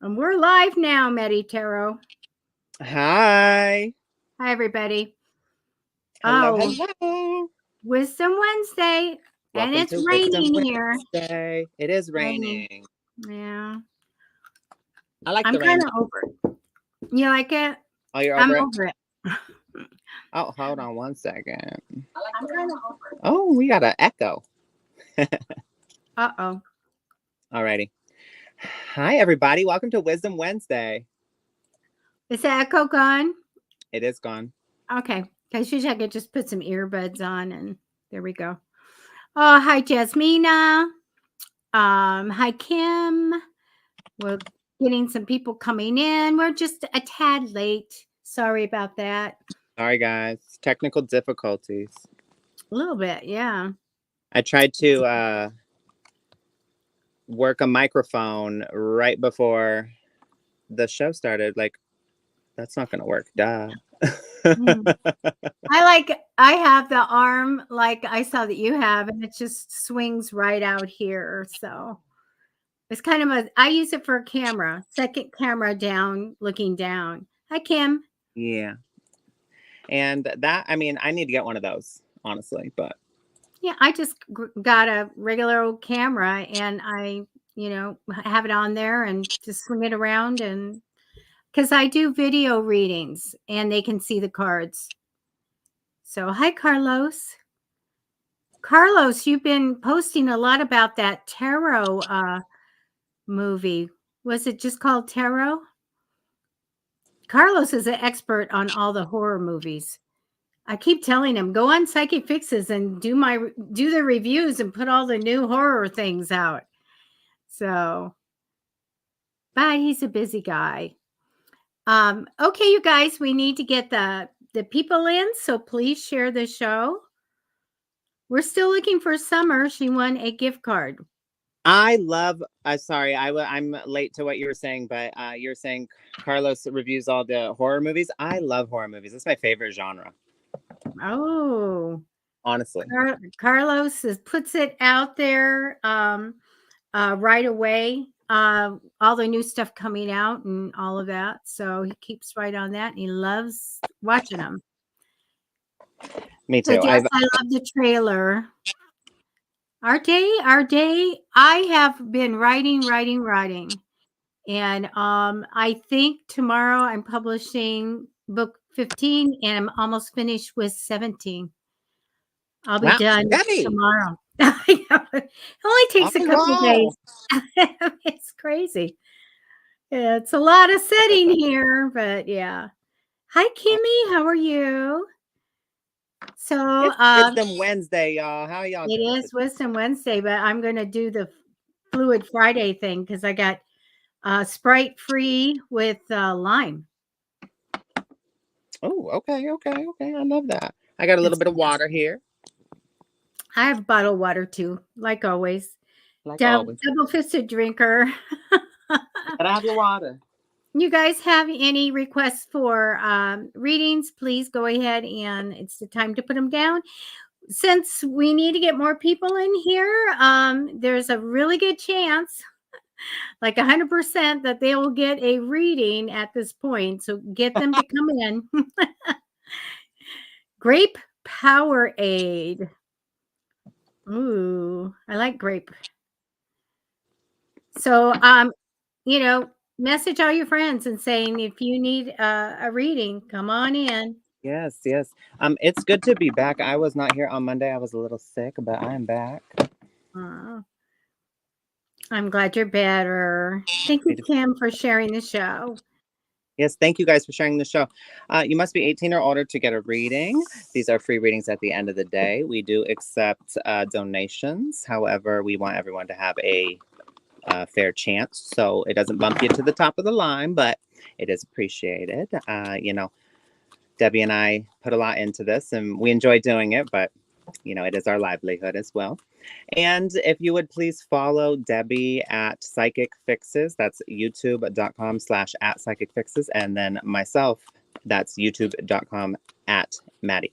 And we're live now, Matty Tarot. Hi. Hi, everybody. Hello, Oh, hello. Wisdom Wednesday, and Welcome it's to Wisdom raining here. Wednesday. It is Raining. raining. Yeah. I like I'm the rain. kind of over it. You like it? Oh, you're I'm over it? over it. Oh, hold on one second. I'm kind of over it. Oh, we got an echo. Uh-oh. Alrighty. Hi, everybody. Welcome to Wisdom Wednesday. Is the echo gone? It is gone. Okay. Because usually I could just put some earbuds on, and there we go. Oh, hi, Jasmina. Hi, Kim. We're getting some people coming in. We're just a tad late. Sorry about that. Sorry, guys. Technical difficulties. A little bit, yeah. I tried to work a microphone right before the show started. Like, that's not going to work. Duh. I have the arm like I saw that you have, and it just swings right out here. So it's kind of I use it for a camera, second camera down, looking down. Hi, Kim. Yeah. And that, I mean, I need to get one of those, honestly, but. Yeah, I just got a regular old camera, and I, have it on there and just swing it around, and because I do video readings and they can see the cards. So, hi, Carlos. Carlos, you've been posting a lot about that tarot movie. Was it just called Tarot? Carlos is an expert on all the horror movies. I keep telling him, go on Psychic Fixes and do the reviews and put all the new horror things out. So, but he's a busy guy. Okay, you guys, we need to get the people in, so please share the show. We're still looking for Summer. She won a gift card. I love. Sorry, I'm late to what you were saying, but you're saying Carlos reviews all the horror movies. I love horror movies. It's my favorite genre. Oh, honestly, Carlos puts it out there right away. All the new stuff coming out and all of that. So he keeps right on that, and he loves watching them. Me So too. yes, I love the trailer. Our day. I have been writing, and I think tomorrow I'm publishing book 15, and I'm almost finished with 17. I'll be done tomorrow. It only takes a couple of days. It's crazy. Yeah, it's a lot of setting here, but yeah. Hi, Kimmy. How are you? So, it's Wisdom Wednesday, y'all. How y'all it doing? is Wisdom Wednesday, but I'm going to do the Fluid Friday thing because I got Sprite free with lime. Oh, okay. I love that. I got a little bit of water here. I have bottled water too, like always. Always. Double-fisted drinker. Gotta have your water. You guys have any requests for readings, please go ahead, and it's the time to put them down. Since we need to get more people in here, there's a really good chance, like 100%, that they will get a reading at this point. So get them to come in. Grape Power Aid. Ooh, I like grape. So, message all your friends and saying if you need a reading, come on in. Yes. It's good to be back. I was not here on Monday. I was a little sick, but I am back. I'm glad you're better. Thank you, Kim, for sharing the show. Yes, thank you guys for sharing the show. You must be 18 or older to get a reading. These are free readings at the end of the day. We do accept donations. However, we want everyone to have a fair chance. So it doesn't bump you to the top of the line, but it is appreciated. Debbie and I put a lot into this and we enjoy doing it, but it is our livelihood as well. And if you would please follow Debbie at Psychic Fixes, that's youtube.com/@psychicfixes. And then myself, that's youtube.com /@Matty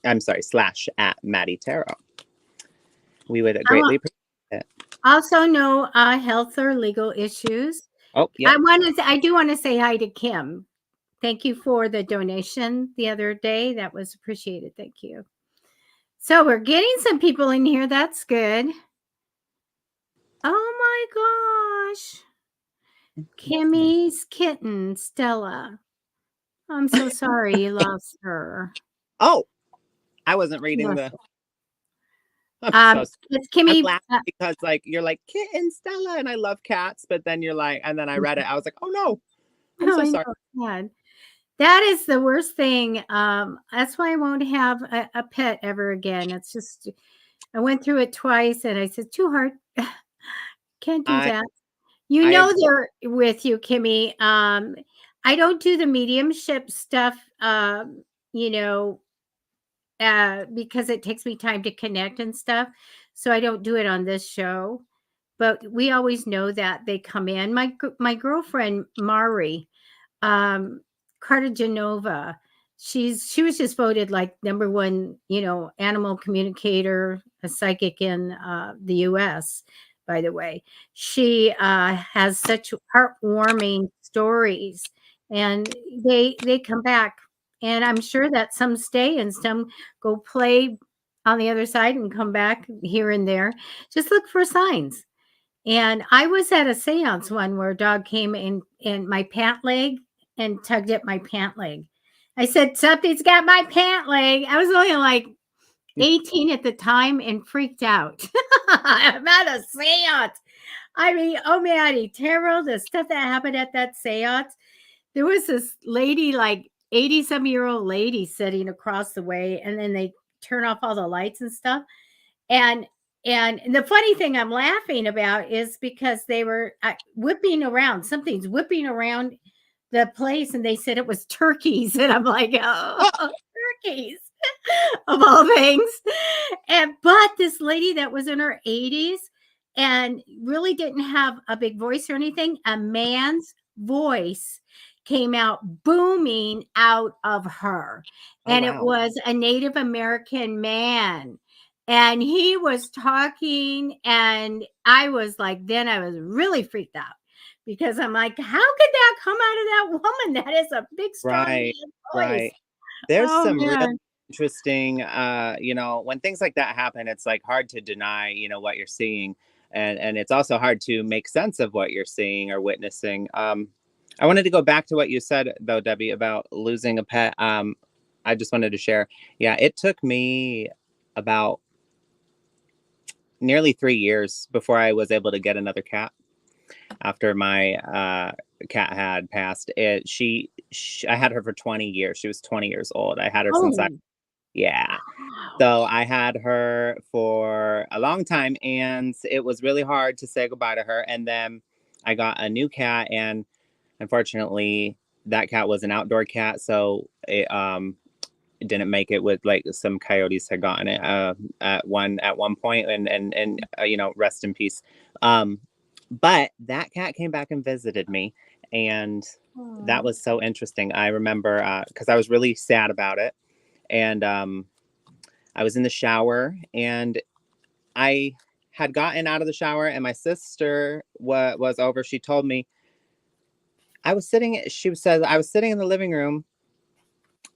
Tarot. We would greatly appreciate it. Also, no health or legal issues. Oh, yep. I do want to say hi to Kim. Thank you for the donation the other day. That was appreciated. Thank you. So we're getting some people in here. That's good. Oh my gosh. Kimmy's kitten, Stella. I'm so sorry you lost her. Oh, I wasn't reading Lost the. her. I'm so. It's I'm Kimmy. laughing because like you're like kitten Stella, and I love cats, but then you're like, and then I read it, I was like, oh no, I'm Oh, so I sorry. know. God. That is the worst thing. That's why I won't have a pet ever again. It's just, I went through it twice and I said, too hard. Can't do I that. You I know agree. they're with you, Kimmy. I don't do the mediumship stuff, you know, because it takes me time to connect and stuff. So I don't do it on this show. But we always know that they come in. My girlfriend Mari, um, Cartagenova, she was just voted like number one, you know, animal communicator, a psychic in the U.S. By the way, she has such heartwarming stories, and they come back, and I'm sure that some stay and some go play on the other side and come back here and there. Just look for signs. And I was at a seance one where a dog came in my pant leg and tugged at my pant leg. I said, something's got my pant leg. I was only like 18 at the time and freaked out. I'm at a seance. I mean, oh, Matty Tarot, the stuff that happened at that seance. There was this lady, like 80-some-year-old lady sitting across the way, and then they turn off all the lights and stuff. And and the funny thing I'm laughing about is because they were whipping around. Something's whipping around the place, and they said it was turkeys, and I'm like, Oh, oh, turkeys of all things. And but this lady that was in her 80s and really didn't have a big voice or anything, a man's voice came out booming out of her. oh And it wow. was a Native American man. And he was talking, and I was like, then I was really freaked out because I'm like, how could that come out of that woman? That is a big, strong Right, man's voice. right. There's Oh some real man. interesting, you know, when things like that happen, it's like hard to deny, you know, what you're seeing. And it's also hard to make sense of what you're seeing or witnessing. I wanted to go back to what you said though, Debbie, about losing a pet. I just wanted to share. Yeah, it took me about nearly 3 years before I was able to get another cat after my cat had passed. I had her for 20 years. She was 20 years old. I had her since I Oh, yeah. wow. So I had her for a long time, and it was really hard to say goodbye to her. And then I got a new cat, and unfortunately, that cat was an outdoor cat, so it didn't make it. With like some coyotes had gotten it at one point, and you know, rest in peace. Um, but that cat came back and visited me, and that Oh. was so interesting. I remember because I was really sad about it, and I was in the shower, and I had gotten out of the shower, and my sister was over. She told me I was sitting. She said I was sitting in the living room,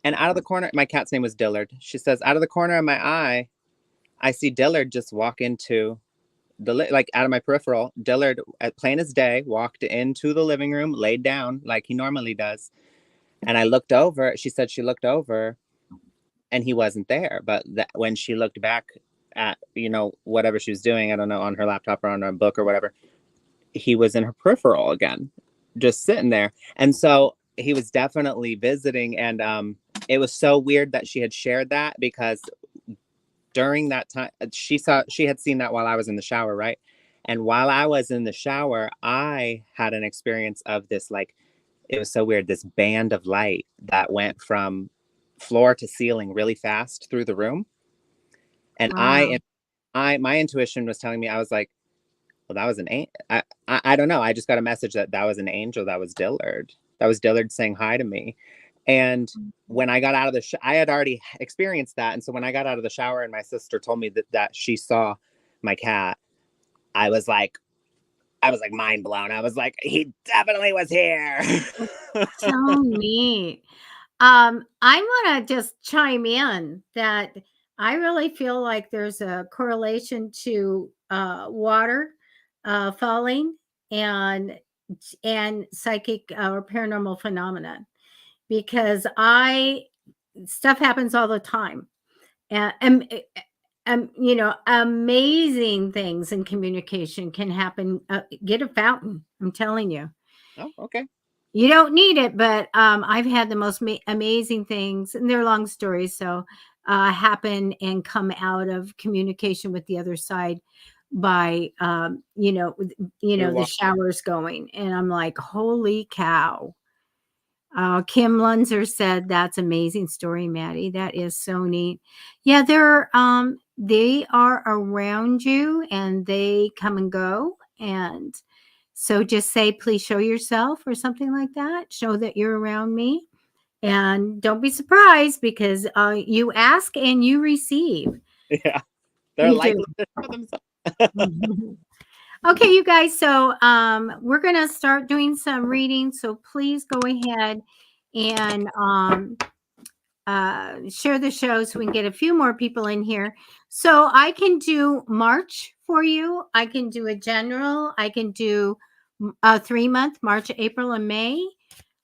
and out of the corner, my cat's name was Dillard. She says, out of the corner of my eye, I see Dillard just walk into like out of my peripheral. Dillard, at plain as day, walked into the living room, laid down like he normally does. And I looked over. She said she looked over, and he wasn't there. But when she looked back at, you know, whatever she was doing, I don't know, on her laptop or on her book or whatever, he was in her peripheral again, just sitting there. And so he was definitely visiting. And it was so weird that she had shared that, because during that time she had seen that while I was in the shower, right? And while I was in the shower, I had an experience of this, like, it was so weird, this band of light that went from floor to ceiling really fast through the room. And Wow. my intuition was telling me, I was like, well, that was an angel. I don't know. I just got a message that that was an angel. That was Dillard. That was Dillard saying hi to me. And when I got out of I had already experienced that. And so when I got out of the shower and my sister told me that she saw my cat, I was like, I was like mind blown. I was like, he definitely was here. So neat. I want to just chime in that I really feel like there's a correlation to water falling and psychic or paranormal phenomena because I stuff happens all the time and amazing things in communication can happen. Get a fountain, I'm telling you. Oh, okay. You don't need it, but I've had the most amazing things, and they're long stories, so happen and come out of communication with the other side by Through the water. showers going, and I'm like, holy cow. Kim Lunzer said that's amazing story, Maddie. That is so neat. Yeah, they are around you and they come and go. And so just say, please show yourself or something like that. Show that you're around me. And don't be surprised because you ask and you receive. Yeah. They're You do. likely to show themselves. Okay, you guys. So we're going to start doing some reading. So please go ahead and share the show so we can get a few more people in here. So I can do March for you. I can do a general. I can do a 3-month, March, April, and May.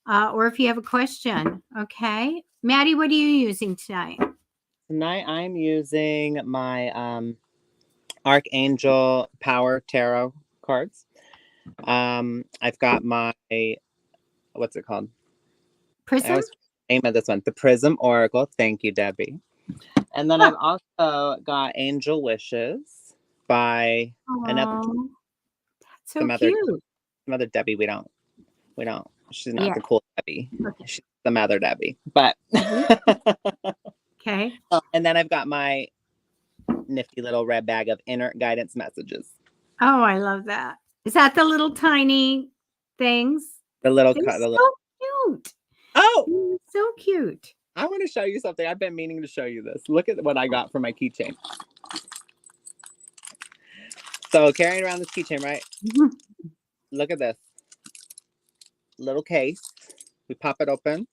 Or if you have a question. Okay. Maddie, what are you using tonight? Tonight I'm using my Archangel Power Tarot cards. I've got my, what's it called? I Prism? always name of this one, the Prism Oracle. Thank you, Debbie. And then I've also got Angel Wishes by another Oh, that's so some other cute. Debbie. We don't. She's not Yeah. the cool Debbie. Okay. She's the other Debbie. But Okay. and then I've got my nifty little red bag of inner guidance messages. Oh, I love that. Is that the little tiny things? The little They're the so little. cute. Oh, They're so cute. I want to show you something. I've been meaning to show you this. Look at what I got for my keychain. So carrying around this keychain, right? Look at this little case. We pop it open.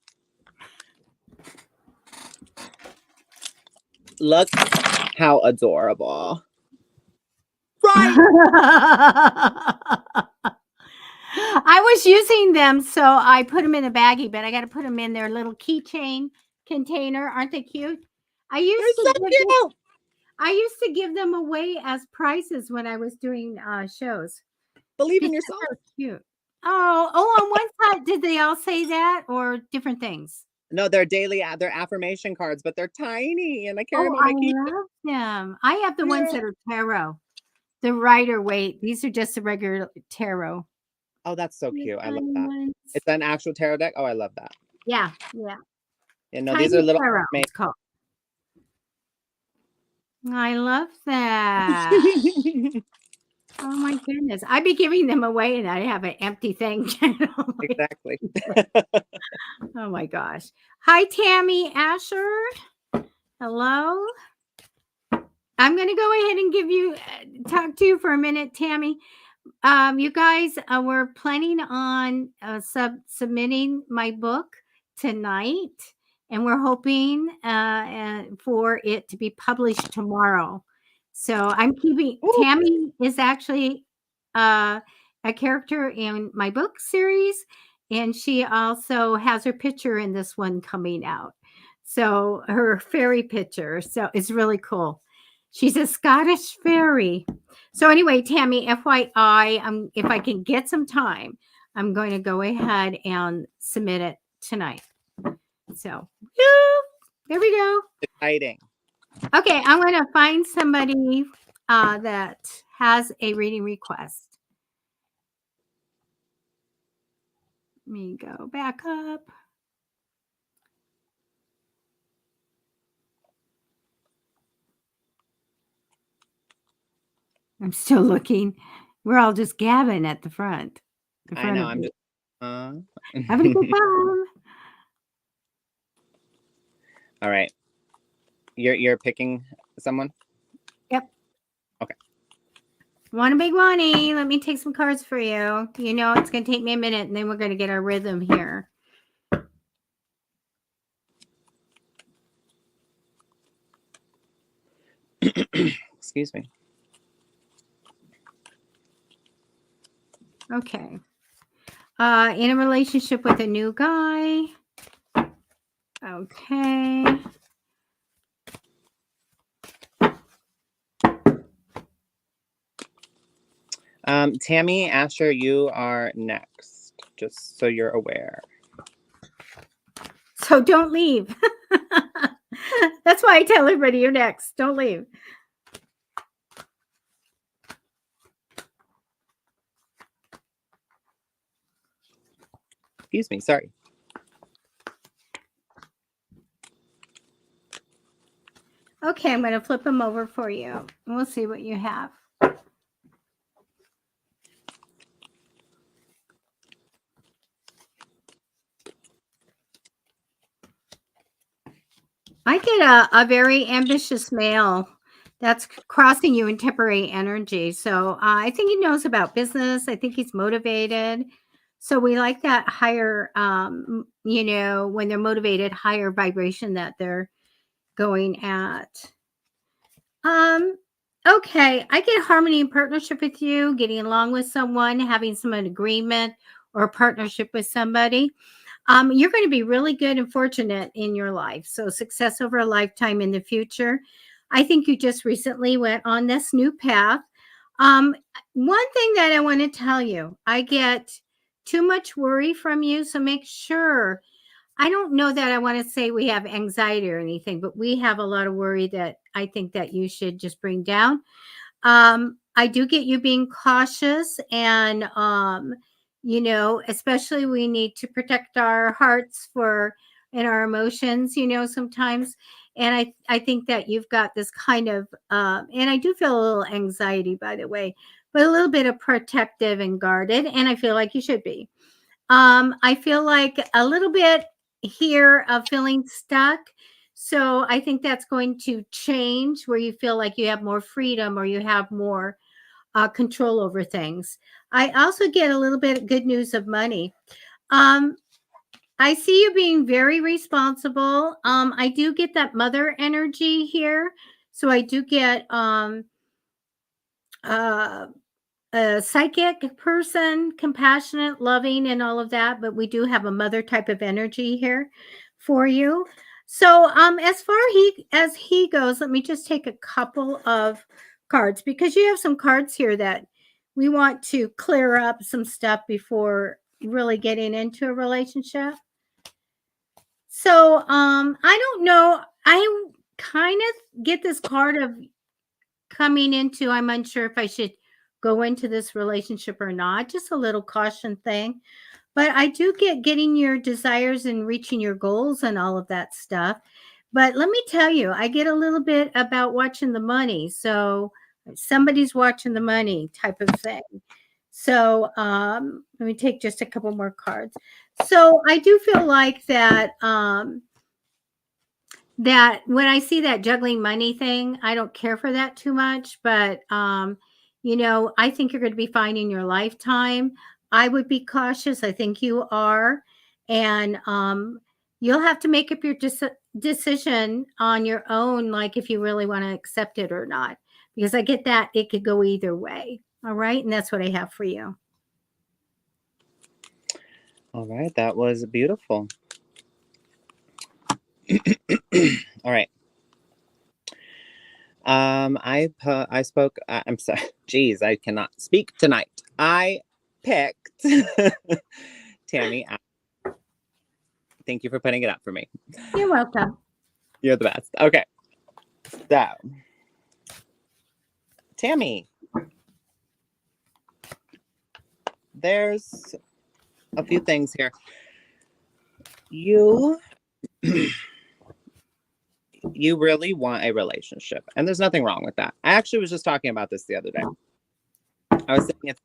Look how adorable. Right. I was using them, so I put them in a baggie, but I got to put them in their little keychain container. Aren't they cute? They're so cute. I used to give them away as prizes when I was doing shows. Believe in Because yourself. they're cute. Oh, on one side, did they all say that or different things? No, they're they're affirmation cards, but they're tiny, and I carry them Oh, on I my keychain. love them. I have the ones that are tarot. The Rider Waite. These are just the regular tarot. Oh, that's so The cute. I love tiny that. ones. It's an actual tarot deck. Oh, I love that. Yeah. You know, these Tiny are little. tarot, it's called. I love that. Oh my goodness. I'd be giving them away and I have an empty thing. Exactly. Oh my gosh. Hi, Tammy Asher. Hello. I'm going to go ahead and give you talk to you for a minute, Tammy. You guys, we're planning on submitting my book tonight, and we're hoping for it to be published tomorrow. So I'm keeping Tammy is actually a character in my book series, and she also has her picture in this one coming out. So her fairy picture. So it's really cool. She's a Scottish fairy. So anyway, Tammy, FYI, if I can get some time, I'm going to go ahead and submit it tonight. So there we go. Exciting. Okay, I'm going to find somebody that has a reading request. Let me go back up. I'm still looking. We're all just gabbing at the front. I know. Of I'm it. just. Having a good time. All right. You're picking someone? Yep. Okay. Want a big money. Let me take some cards for you. You know, it's going to take me a minute, and then we're going to get our rhythm here. Excuse me. Okay. In a relationship with a new guy. Okay. Tammy, Asher, you are next, just so you're aware. So don't leave. That's why I tell everybody you're next. Don't leave. Excuse me, sorry. Okay, I'm going to flip them over for you. And we'll see what you have. I get a very ambitious male that's crossing you in temporary energy. So I think he knows about business. I think he's motivated. So we like that higher, you know, when they're motivated, higher vibration that they're going at. Okay, I get harmony and partnership with you, getting along with someone, having some agreement or a partnership with somebody. You're going to be really good and fortunate in your life. So success over a lifetime in the future. I think you just recently went on this new path. One thing that I want to tell you, I get too much worry from you. So make sure, I don't know that I want to say we have anxiety or anything, but we have a lot of worry that I think that you should just bring down. I do get you being cautious and, you know, especially we need to protect our hearts for and our emotions, you know, sometimes. And I think that you've got this kind of, and I do feel a little anxiety, by the way, but a little bit of protective and guarded. And I feel like you should be. I feel like a little bit here of feeling stuck. So I think that's going to change where you feel like you have more freedom or you have more control over things. I also get a little bit of good news of money. Um, I see you being very responsible. I do get that mother energy here. So I do get uh, a psychic person, compassionate, loving, and all of that. But we do have a mother type of energy here for you. So as far as he goes, let me just take a couple of cards because you have some cards here that we want to clear up some stuff before really getting into a relationship. So I don't know. I kind of get this card of coming into, I'm unsure if I should go into this relationship or not, just a little caution thing. But I do get getting your desires and reaching your goals and all of that stuff. But let me tell you, I get a little bit about watching the money. So somebody's watching the money type of thing. So let me take just a couple more cards. So I do feel like that that when I see that juggling money thing, I don't care for that too much, but you know, I think you're going to be fine in your lifetime. I would be cautious. I think you are. And you'll have to make up your decision on your own, like if you really want to accept it or not, because I get that it could go either way. All right. And that's what I have for you. All right, that was beautiful. All right. I spoke. I'm sorry. Geez, I cannot speak tonight. I picked Tammy. Thank you for putting it up for me. You're welcome. You're the best. Okay, so Tammy, there's a few things here. You really want a relationship, and there's nothing wrong with that. I actually was just talking about this the other day. I was saying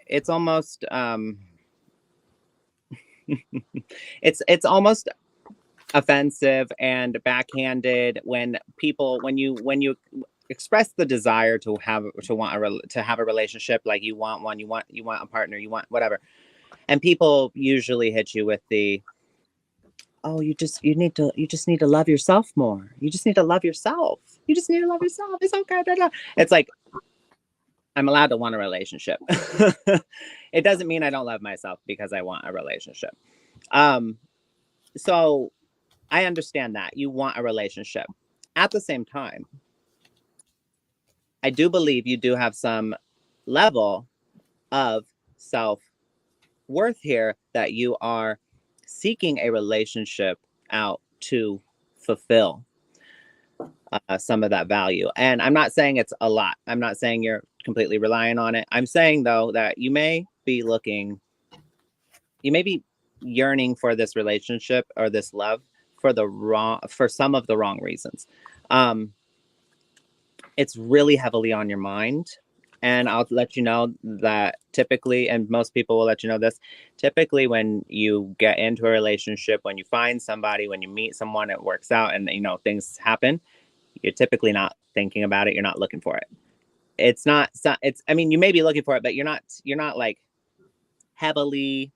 it's almost it's almost offensive and backhanded when you express the desire to have a relationship, like you want one, you want a partner, you want whatever, and people usually hit you with the, oh, you just need to love yourself more, you just need to love yourself, it's okay, blah, blah. It's like, I'm allowed to want a relationship. It doesn't mean I don't love myself because I want a relationship. So I understand that you want a relationship. At the same time, I do believe you do have some level of self-worth here, that you are seeking a relationship out to fulfill some of that value. And I'm not saying it's a lot. I'm not saying you're completely relying on it. I'm saying, though, that you may be yearning for this relationship or this love for some of the wrong reasons. It's really heavily on your mind. And I'll let you know that typically, and most people will let you know this, typically when you get into a relationship, when you find somebody, when you meet someone, it works out and, things happen, you're typically not thinking about it. You're not looking for it. I mean, you may be looking for it, but you're not like heavily,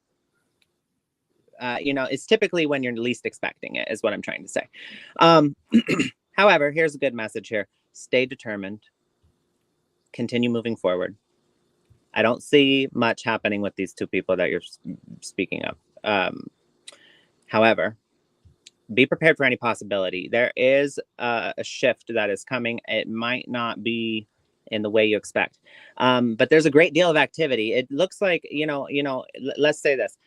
it's typically when you're least expecting it, is what I'm trying to say. However, here's a good message here. Stay determined. Continue moving forward. I don't see much happening with these two people that you're speaking of. However, be prepared for any possibility. There is a shift that is coming. It might not be in the way you expect, but there's a great deal of activity. It looks like, let's say this.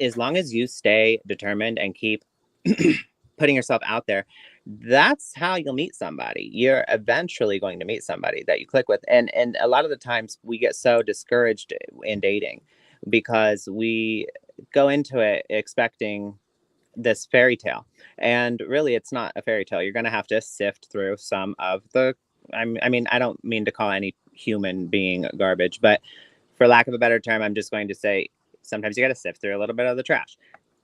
As long as you stay determined and keep putting yourself out there, that's how you'll meet somebody. You're eventually going to meet somebody that you click with. And a lot of the times we get so discouraged in dating because we go into it expecting this fairy tale. And really, it's not a fairy tale. You're going to have to sift through some of the, I mean, I don't mean to call any human being garbage, but for lack of a better term, I'm just going to say, sometimes you got to sift through a little bit of the trash.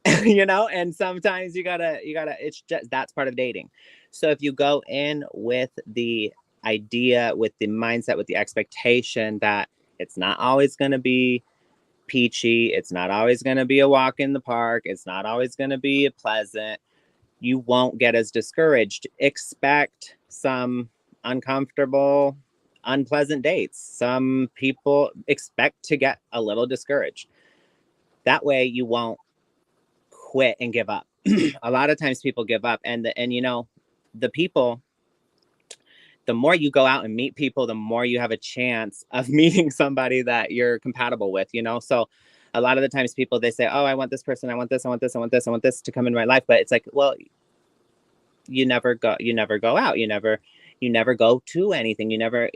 And sometimes you gotta, it's just, that's part of dating. So if you go in with the idea, with the mindset, with the expectation that it's not always going to be peachy, it's not always going to be a walk in the park, it's not always going to be pleasant, you won't get as discouraged. Expect some uncomfortable, unpleasant dates. Some people expect to get a little discouraged. That way you won't quit and give up. A lot of times people give up, and the people, the more you go out and meet people, the more you have a chance of meeting somebody that you're compatible with, so a lot of the times people, they say, oh, I want this person, I want this, I want this, I want this, I want this to come in my life. But it's like, well, you never go out, you never go to anything, you never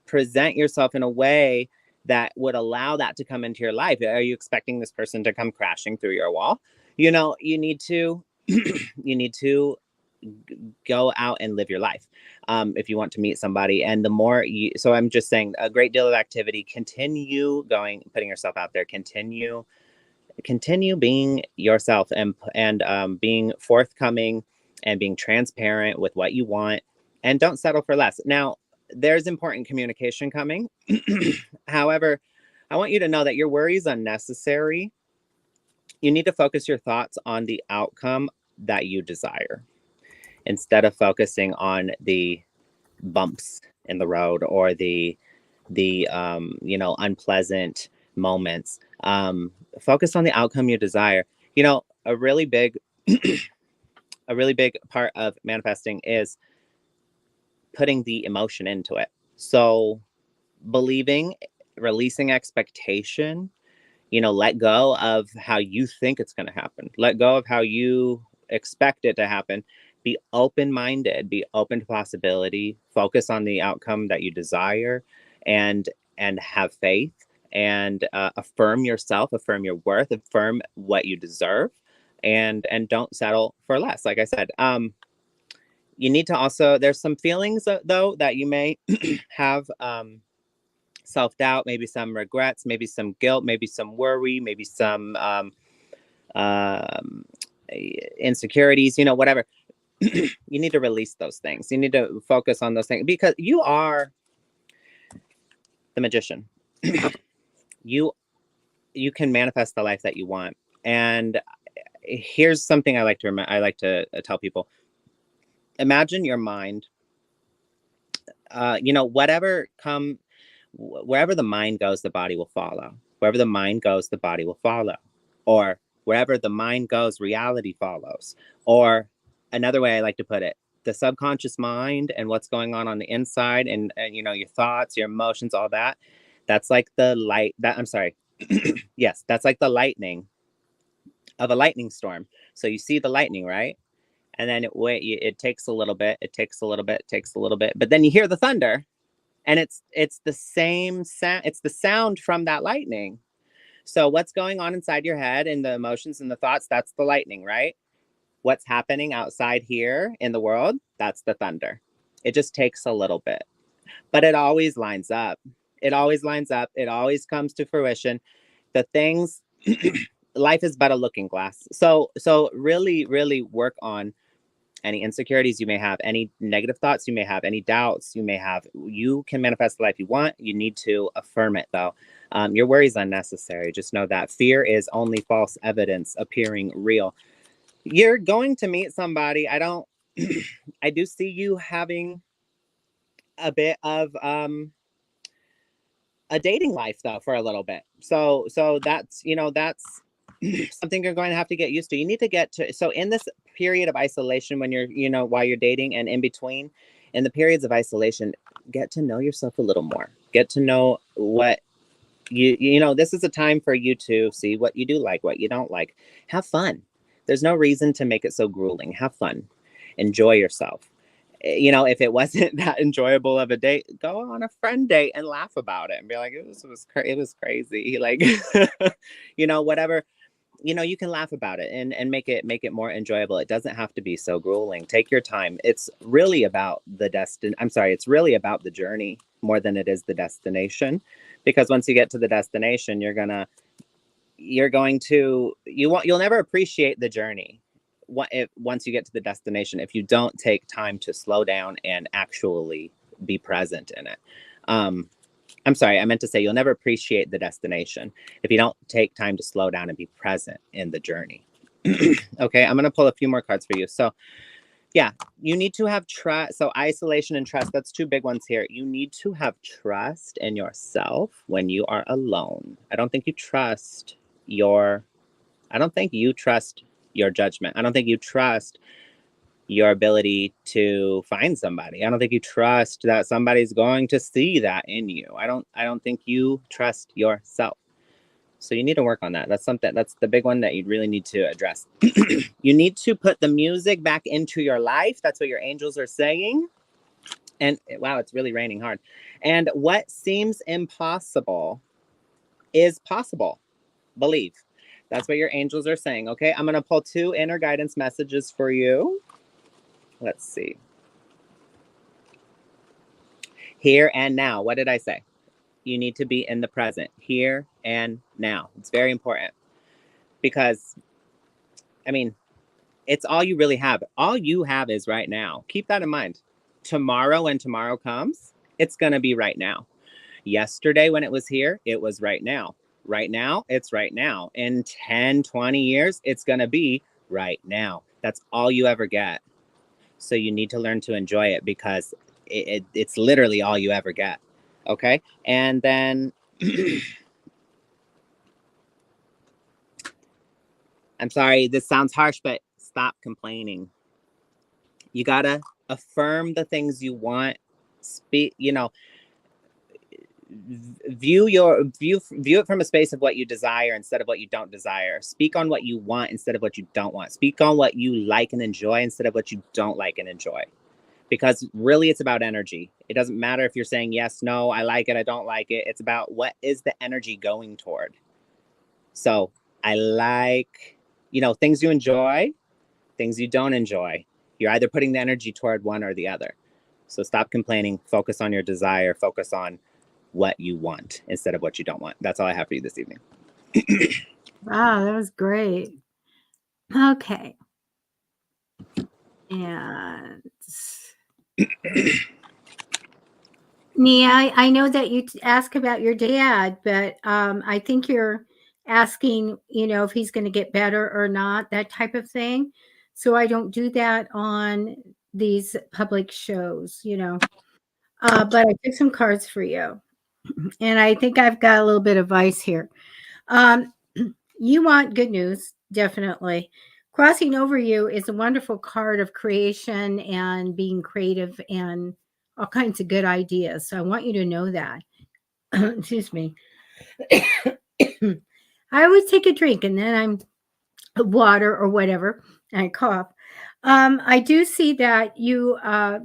present yourself in a way that would allow that to come into your life. Are you expecting this person to come crashing through your wall? You need to you need to go out and live your life if you want to meet somebody. And the more so I'm just saying, a great deal of activity. Continue going, putting yourself out there. Continue being yourself, and being forthcoming and being transparent with what you want, and don't settle for less. Now, there's important communication coming. However, I want you to know that your worry is unnecessary. You need to focus your thoughts on the outcome that you desire, instead of focusing on the bumps in the road or the unpleasant moments. Focus on the outcome you desire. A really big a really big part of manifesting is putting the emotion into it. So believing, releasing expectation, let go of how you think it's going to happen. Let go of how you expect it to happen. Be open-minded, be open to possibility, focus on the outcome that you desire, and have faith, and affirm yourself, affirm your worth, affirm what you deserve, and don't settle for less. Like I said, you need to also, there's some feelings though that you may have, self-doubt, maybe some regrets, maybe some guilt, maybe some worry, maybe some insecurities, whatever. you need to release those things. You need to focus on those things because you are the magician. you can manifest the life that you want. And here's something I like to tell people. Imagine your mind. Wherever the mind goes, the body will follow. Wherever the mind goes, the body will follow. Or wherever the mind goes, reality follows. Or another way I like to put it, the subconscious mind and what's going on the inside and your thoughts, your emotions, all that. That's like the light that I'm sorry. Yes, that's like the lightning of a lightning storm. So you see the lightning, right? And then it takes a little bit, it takes a little bit, it takes a little bit, but then you hear the thunder, and it's the same sound. It's the sound from that lightning. So what's going on inside your head and the emotions and the thoughts, that's the lightning, right? What's happening outside here in the world, that's the thunder. It just takes a little bit, but it always lines up. It always lines up. It always comes to fruition. The things, life is but a looking glass. So really, really work on any insecurities you may have, any negative thoughts you may have, any doubts you may have. You can manifest the life you want. You need to affirm it, though. Your worry is unnecessary. Just know that fear is only false evidence appearing real. You're going to meet somebody. I do see you having a bit of a dating life, though, for a little bit. So that's something you're going to have to get used to. You need to get to, so in this period of isolation, when you're, while you're dating and in between, in the periods of isolation, get to know yourself a little more. Get to know what this is a time for you to see what you do like, what you don't like. Have fun. There's no reason to make it so grueling. Have fun. Enjoy yourself. If it wasn't that enjoyable of a date, go on a friend date and laugh about it and be like, it was crazy. Like, whatever, you can laugh about it and make it more enjoyable. It doesn't have to be so grueling. Take your time. It's really about it's really about the journey more than it is the destination. Because once you get to the destination, you'll never appreciate the journey once you get to the destination, if you don't take time to slow down and actually be present in it. I'm sorry, I meant to say you'll never appreciate the destination if you don't take time to slow down and be present in the journey. Okay, I'm going to pull a few more cards for you. So yeah, you need to have trust. So isolation and trust, that's two big ones here. You need to have trust in yourself when you are alone. I don't think you trust your judgment. I don't think you trust your ability to find somebody. I don't think you trust that somebody's going to see that in you. I don't think you trust yourself. So you need to work on that. That's the big one that you really need to address. You need to put the music back into your life. That's what your angels are saying. And wow, it's really raining hard. And what seems impossible is possible. Believe. That's what your angels are saying. Okay, I'm going to pull 2 inner guidance messages for you. Let's see. Here and now. What did I say? You need to be in the present, here and now. It's very important because, it's all you really have. All you have is right now. Keep that in mind. Tomorrow, when tomorrow comes, it's going to be right now. Yesterday, when it was here, it was right now. Right now, it's right now. In 10, 20 years, it's going to be right now. That's all you ever get. So you need to learn to enjoy it because it's literally all you ever get. Okay? And then I'm sorry, this sounds harsh, but stop complaining. You got to affirm the things you want. Speak, view it from a space of what you desire instead of what you don't desire. Speak on what you want instead of what you don't want. Speak on what you like and enjoy instead of what you don't like and enjoy. Because really it's about energy. It doesn't matter if you're saying yes, no, I like it, I don't like it. It's about what is the energy going toward. So I like, things you enjoy, things you don't enjoy. You're either putting the energy toward one or the other. So stop complaining, focus on your desire, focus on what you want instead of what you don't want. That's all I have for you this evening. Wow, that was great. Okay. And Nia, I know that you ask about your dad, but I think you're asking, if he's going to get better or not, that type of thing. So I don't do that on these public shows. But I took some cards for you, and I think I've got a little bit of advice here. Um, you want good news, definitely. Crossing over you is a wonderful card of creation and being creative and all kinds of good ideas. So I want you to know that. Excuse me. I always take a drink and then I'm water or whatever, and I cough. I do see that you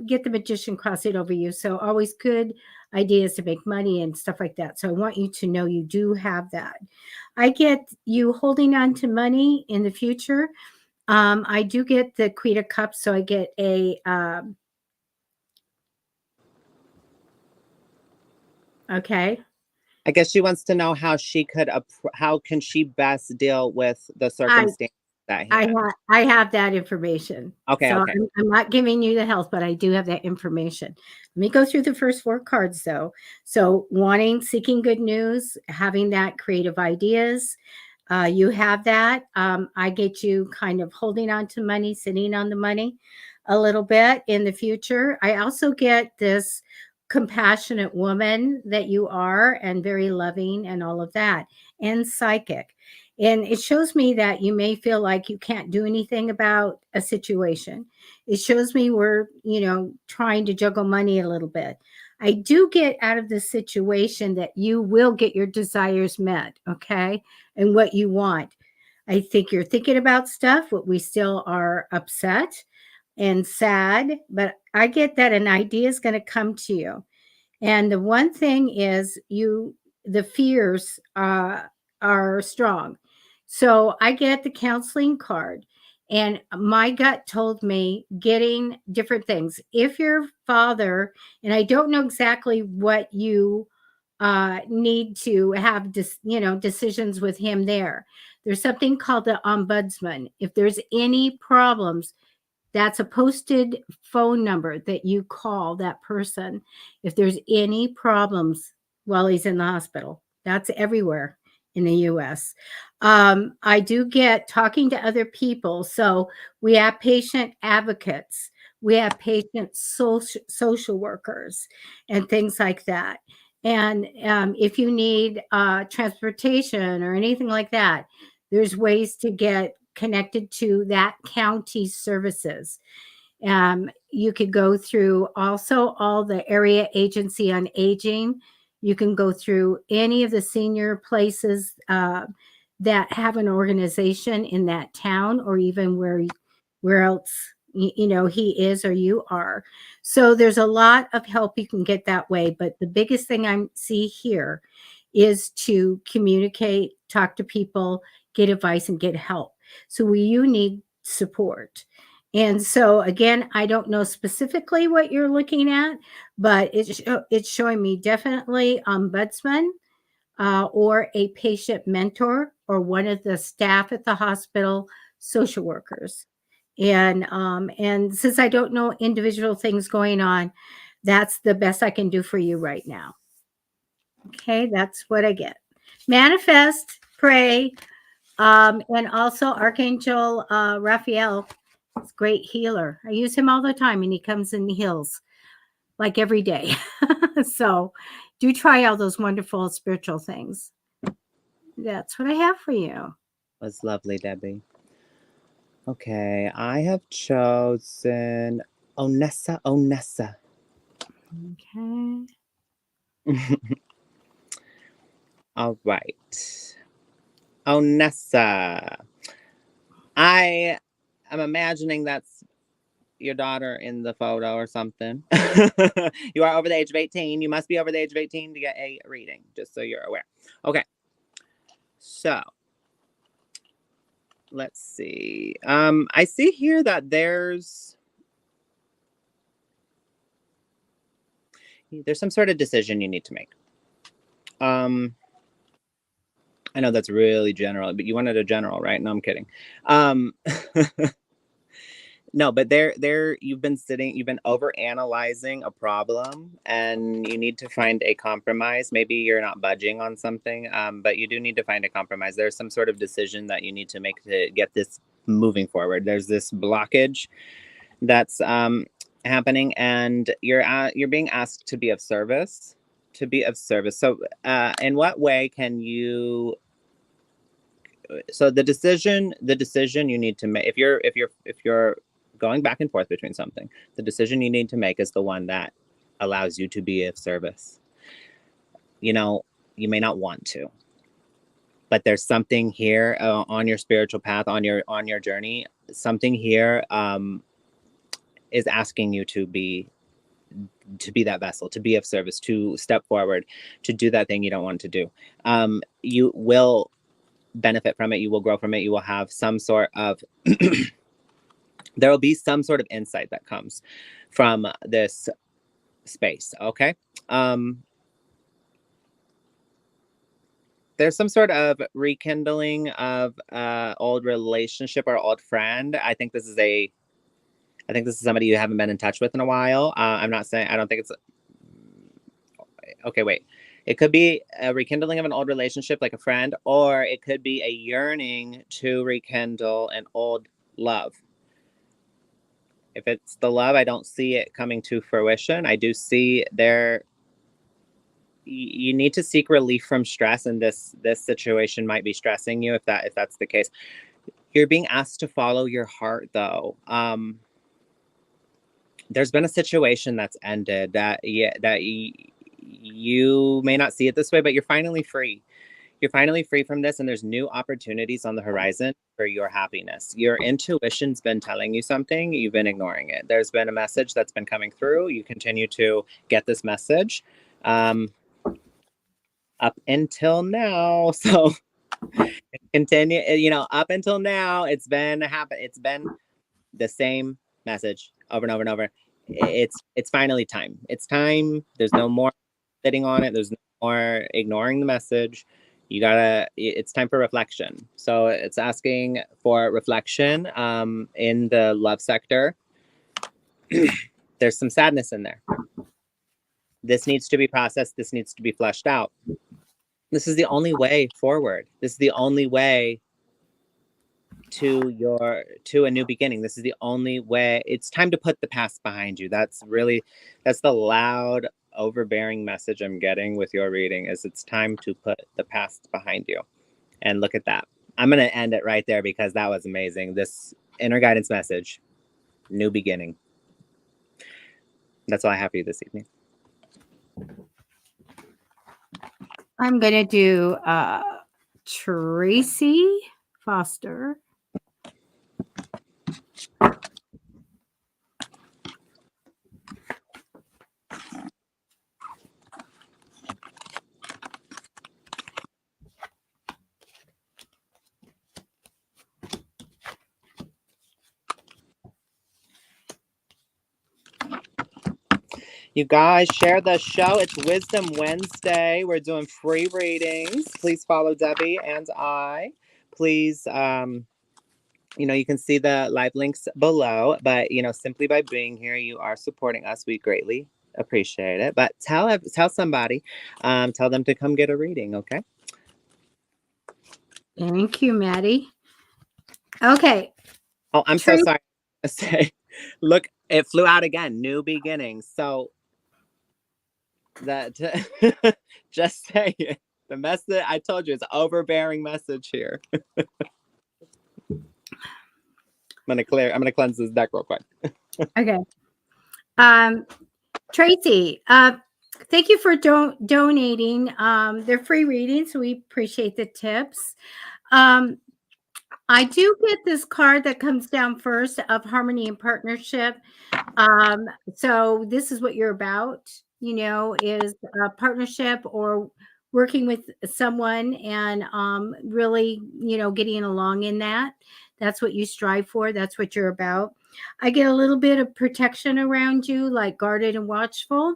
get the magician crossing over you. So always good ideas to make money and stuff like that. So I want you to know you do have that. I get you holding on to money in the future. I do get the Queen of Cups, so I get a okay. I guess she wants to know how she could, how can she best deal with the I circumstance at hand. I have that information. Okay, So okay. I'm not giving you the health, but I do have that information. Let me go through the first 4 cards though. So seeking good news, having that creative ideas. You have that. I get you kind of holding on to money, sitting on the money a little bit in the future. I also get this compassionate woman that you are and very loving and all of that, and psychic. And it shows me that you may feel like you can't do anything about a situation. It shows me we're, trying to juggle money a little bit. I do get out of this situation that you will get your desires met, okay? And what you want. I think you're thinking about stuff, but we still are upset and sad. But I get that an idea is going to come to you. And the one thing is the fears are strong. So I get the counseling card, and my gut told me getting different things. If your father, and I don't know exactly what you need to have, decisions with him there. There's something called the ombudsman. If there's any problems, that's a posted phone number that you call that person if there's any problems while he's in the hospital. That's everywhere in the US. I do get talking to other people. So we have patient advocates, we have patient social workers, and things like that. And if you need transportation or anything like that, there's ways to get connected to that county's services. You could go through also all the area agency on aging. You can go through any of the senior places that have an organization in that town, or even where else he is or you are. So there's a lot of help you can get that way. But the biggest thing I see here is to communicate, talk to people, get advice, and get help. So you need support. And so again, I don't know specifically what you're looking at, but it's showing me definitely ombudsman, or a patient mentor, or one of the staff at the hospital, social workers. And since I don't know individual things going on, that's the best I can do for you right now. Okay, that's what I get. Manifest, pray, and also Archangel Raphael. It's a great healer. I use him all the time, and he comes and heals like every day. So do try all those wonderful spiritual things. That's what I have for you. Was lovely, Debbie. Okay, I have chosen Onessa. Okay. All right. Onessa. I am imagining that's your daughter in the photo or something. You are over the age of 18. You must be over the age of 18 to get a reading, just so you're aware. Okay. So let's see. I see here that there's some sort of decision you need to make. I know that's really general, but you wanted a general, right? No, I'm kidding. No, but you've been over analyzing a problem, and you need to find a compromise. Maybe you're not budging on something, but you do need to find a compromise. There's some sort of decision that you need to make to get this moving forward. There's this blockage that's happening, and you're being asked to be of service. To be of service. So, in what way can you? So the decision you need to make, if you're going back and forth between something, the decision you need to make is the one that allows you to be of service. You know, you may not want to, but there's something here on your spiritual path, on your journey. Something here is asking you to be that vessel, to be of service, to step forward, to do that thing you don't want to do. You will benefit from it. You will grow from it. You will have some sort of there will be some sort of insight that comes from this space. Okay. There's some sort of rekindling of old relationship or old friend. I think this is somebody you haven't been in touch with in a while. I'm not saying, I don't think it's okay. Wait, it could be a rekindling of an old relationship, like a friend, or it could be a yearning to rekindle an old love. If it's the love, I don't see it coming to fruition. I do see you need to seek relief from stress, and this situation might be stressing you if that's the case. You're being asked to follow your heart, though. There's been a situation that's ended that you may not see it this way, but you're finally free. You're finally free from this, and there's new opportunities on the horizon for your happiness. Your intuition's been telling you something, you've been ignoring it. There's been a message that's been coming through. You continue to get this message up until now. So continue, up until now, it's been the same message over and over and over. It's finally time. It's time. There's no more sitting on it. There's no more ignoring the message. It's time for reflection. So it's asking for reflection in the love sector. There's some sadness in there. This needs to be processed. This needs to be fleshed out. This is the only way forward. This is the only way to a new beginning. This is the only way. It's time to put the past behind you. That's the loud, overbearing message I'm getting with your reading, is it's time to put the past behind you. And look at that. I'm going to end it right there because that was amazing. This inner guidance message, new beginning. That's all I have for you this evening. I'm going to do Tracy Foster. You guys, share the show. It's Wisdom Wednesday. We're doing free readings. Please follow Debbie and I. Please, you can see the live links below. But, simply by being here, you are supporting us. We greatly appreciate it. But tell somebody, tell them to come get a reading, okay? Thank you, Matty. Okay. Oh, I'm so sorry to say. Look, it flew out again. New beginnings. So that just say it. The message, I told you, it's an overbearing message here. I'm gonna cleanse this deck real quick. Okay. Tracy, thank you for donating. They're free readings, so we appreciate the tips. I do get this card that comes down first of harmony and partnership. So this is what you're about, is a partnership or working with someone and really, getting along in that. That's what you strive for. That's what you're about. I get a little bit of protection around you, like guarded and watchful.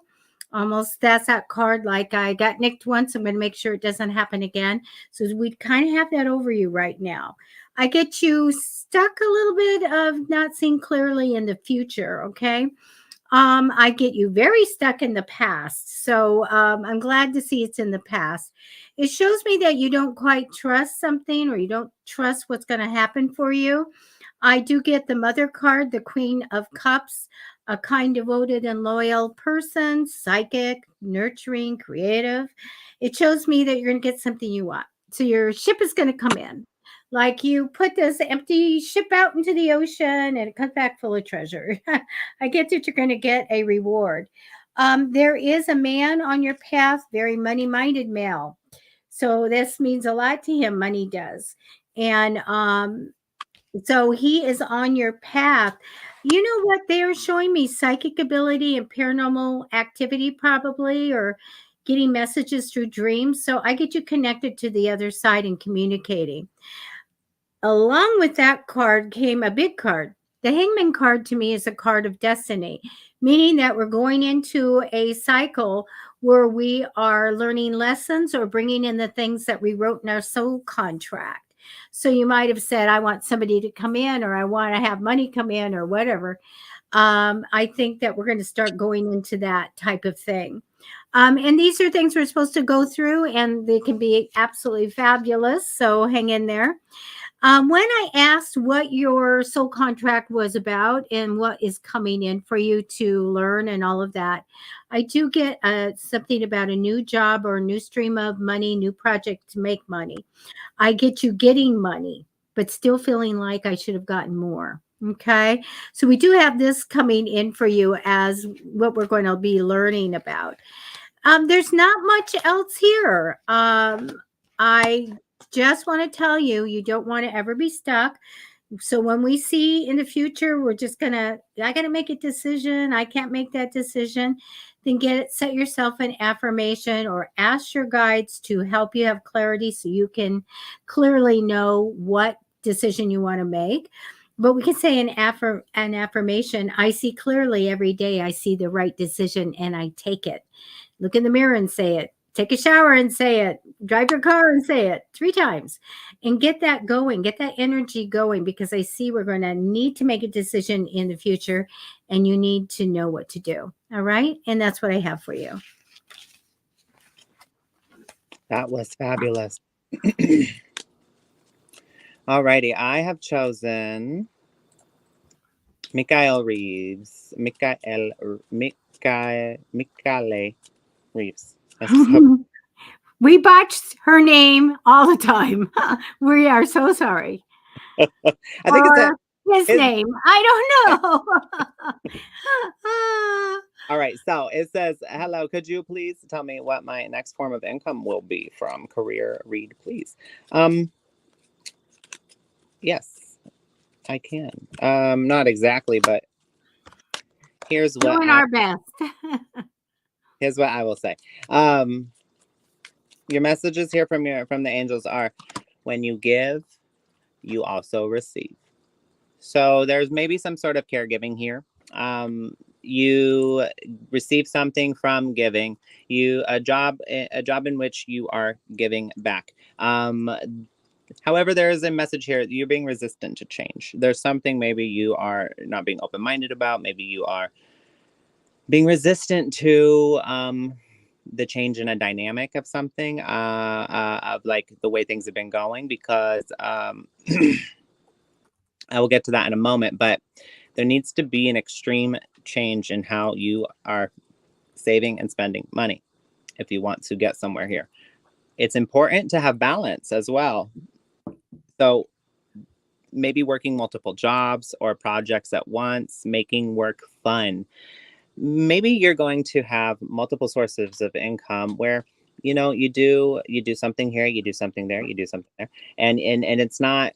Almost, that's that card. Like, I got nicked once, I'm going to make sure it doesn't happen again. So we kind of have that over you right now. I get you stuck a little bit of not seeing clearly in the future. Okay. I get you very stuck in the past. So I'm glad to see it's in the past. It shows me that you don't quite trust something, or you don't trust what's going to happen for you. I do get the Mother card, the Queen of Cups, a kind, devoted, and loyal person, psychic, nurturing, creative. It shows me that you're going to get something you want. So your ship is going to come in. Like, you put this empty ship out into the ocean and it comes back full of treasure. I get that you're going to get a reward. There is a man on your path, very money minded male. So this means a lot to him. Money does. And so he is on your path. You know what? They are showing me psychic ability and paranormal activity, probably, or getting messages through dreams. So I get you connected to the other side and communicating. Along with that card came a big card. The Hangman card to me is a card of destiny, meaning that we're going into a cycle where we are learning lessons or bringing in the things that we wrote in our soul contract. So you might have said, I want somebody to come in, or I want to have money come in, or whatever. I think that we're going to start going into that type of thing. And these are things we're supposed to go through, and they can be absolutely fabulous. So hang in there. When I asked what your soul contract was about and what is coming in for you to learn and all of that, I do get something about a new job or a new stream of money, new project to make money. I get you getting money, but still feeling like I should have gotten more. Okay. So we do have this coming in for you as what we're going to be learning about. There's not much else here. I just want to tell you, you don't want to ever be stuck. So when we see in the future, we're just gonna, I gotta make a decision. I can't make that decision. Then set yourself an affirmation or ask your guides to help you have clarity so you can clearly know what decision you want to make. But we can say an affirmation. I see clearly every day. I see the right decision and I take it. Look in the mirror and say it. Take a shower and say it. Drive your car and say it 3 times and get that going. Get that energy going, because I see we're going to need to make a decision in the future and you need to know what to do. All right. And that's what I have for you. That was fabulous. Alrighty, I have chosen Mikael Reeves. Mikael Reeves. We botched her name all the time. We are so sorry. I think it's his name. I don't know. All right. So it says, hello, could you please tell me what my next form of income will be from career read, please? Yes, I can. Not exactly, but here's what doing our best. Here's what I will say. Your messages here from the angels are, when you give, you also receive. So there's maybe some sort of caregiving here. You receive something from giving. A job in which you are giving back. However, there is a message here. You're being resistant to change. There's something maybe you are not being open-minded about. Maybe you are being resistant to the change in a dynamic of something, of like the way things have been going, because I will get to that in a moment, but there needs to be an extreme change in how you are saving and spending money if you want to get somewhere here. It's important to have balance as well. So maybe working multiple jobs or projects at once, making work fun. Maybe you're going to have multiple sources of income where, you do something here, you do something there, you do something there. And it's not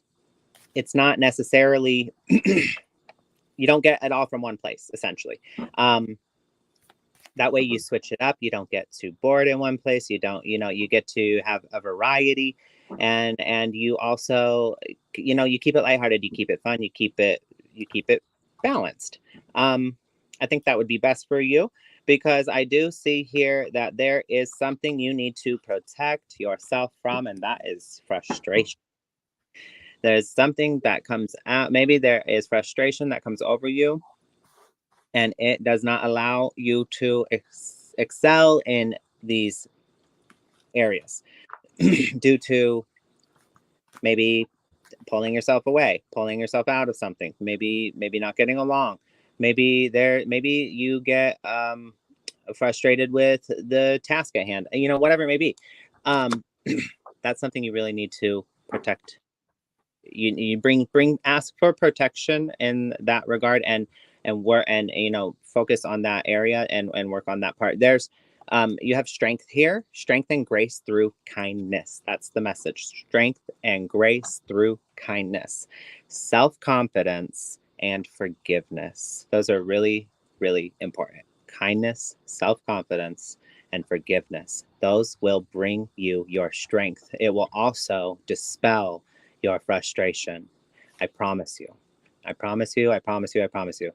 necessarily, you don't get it all from one place, essentially. That way you switch it up. You don't get too bored in one place. You don't, you get to have a variety, and you also, you keep it lighthearted, you keep it fun, you keep it balanced. I think that would be best for you. because I do see here that there is something you need to protect yourself from, and that is frustration. There's something that comes out. Maybe there is frustration that comes over you, and it does not allow you to excel in these areas due to maybe pulling yourself away, pulling yourself out of something, maybe not getting along, maybe you get frustrated with the task at hand, whatever it may be. um that's something you really need to protect. You ask for protection in that regard, and work, and focus on that area, and work on that part. There's you have strength here, strength and grace through kindness. That's the message. Strength and grace through kindness, self-confidence, and forgiveness. Those are really, really important. Kindness, self-confidence, and forgiveness. Those will bring you your strength. It will also dispel your frustration. I promise you. I promise you. I promise you. I promise you.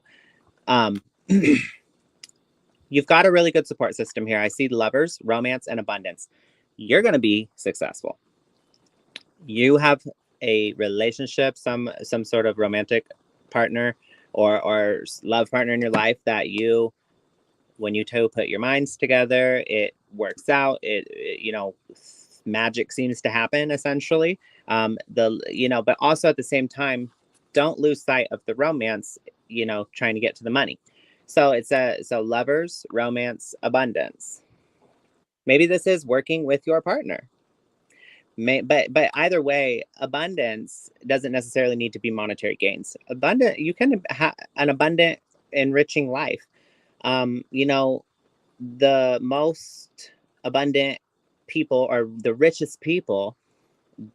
You've got a really good support system here. I see lovers, romance, and abundance. You're going to be successful. You have a relationship, some sort of romantic partner or love partner in your life that you, when you two put your minds together, it works out. Magic seems to happen, essentially. But also at the same time, don't lose sight of the romance, trying to get to the money. So it's lovers, romance, abundance. Maybe this is working with your partner. But either way, abundance doesn't necessarily need to be monetary gains. You can have an abundant, enriching life. The most abundant people, or the richest people,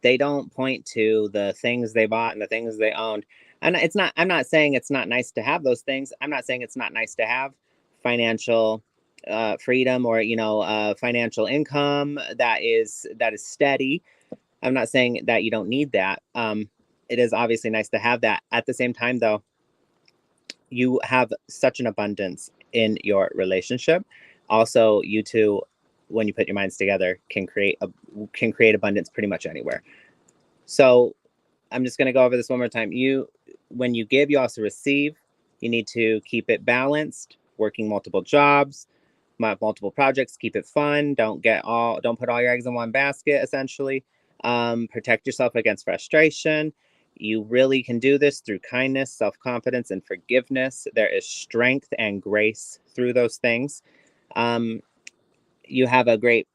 they don't point to the things they bought and the things they owned. And I'm not saying it's not nice to have those things. I'm not saying it's not nice to have financial freedom, or financial income that is steady. I'm not saying that you don't need that. It is obviously nice to have that. At the same time, though, you have such an abundance in your relationship. Also, you two, when you put your minds together, can create abundance pretty much anywhere. So I'm just going to go over this one more time. When you give, you also receive. You need to keep it balanced, working multiple jobs, multiple projects, keep it fun. Don't put all your eggs in one basket, essentially. Protect yourself against frustration. You really can do this through kindness, self-confidence, and forgiveness. There is strength and grace through those things. You have a great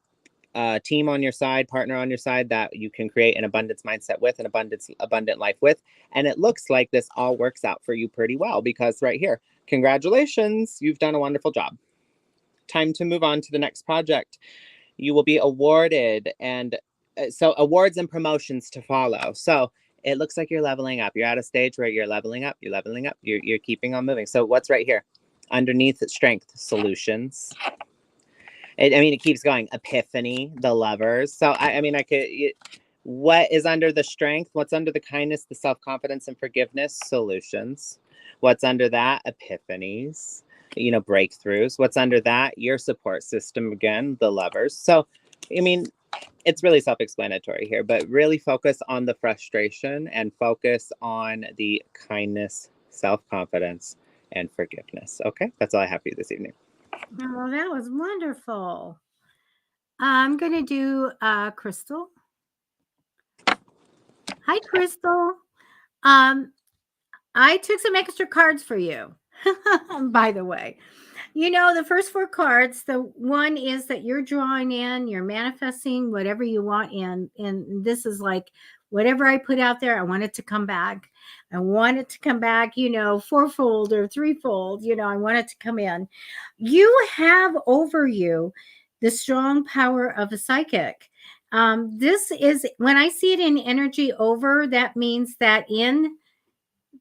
team on your side, partner on your side, that you can create an abundance mindset with, an abundant life with. And it looks like this all works out for you pretty well, because right here, congratulations, you've done a wonderful job. Time to move on to the next project. You will be awarded, and so awards and promotions to follow. So it looks like you're leveling up. You're at a stage where you're leveling up, you're keeping on moving. So what's right here? Underneath strength, solutions. It keeps going. Epiphany, the lovers. So what is under the strength? What's under the kindness, the self-confidence, and forgiveness? Solutions. What's under that? Epiphanies, breakthroughs. What's under that? Your support system, again, the lovers. So, it's really self-explanatory here, but really focus on the frustration and focus on the kindness, self-confidence, and forgiveness. Okay, that's all I have for you this evening. Oh, that was wonderful. I'm going to do Crystal. Hi, Crystal. I took some extra cards for you, by the way. The first 4 cards, the one is that you're drawing in, you're manifesting whatever you want in. And this is like, whatever I put out there, I want it to come back. I want it to come back, fourfold or threefold. I want it to come in. You have over you the strong power of a psychic. This is, when I see it in energy over, that means that in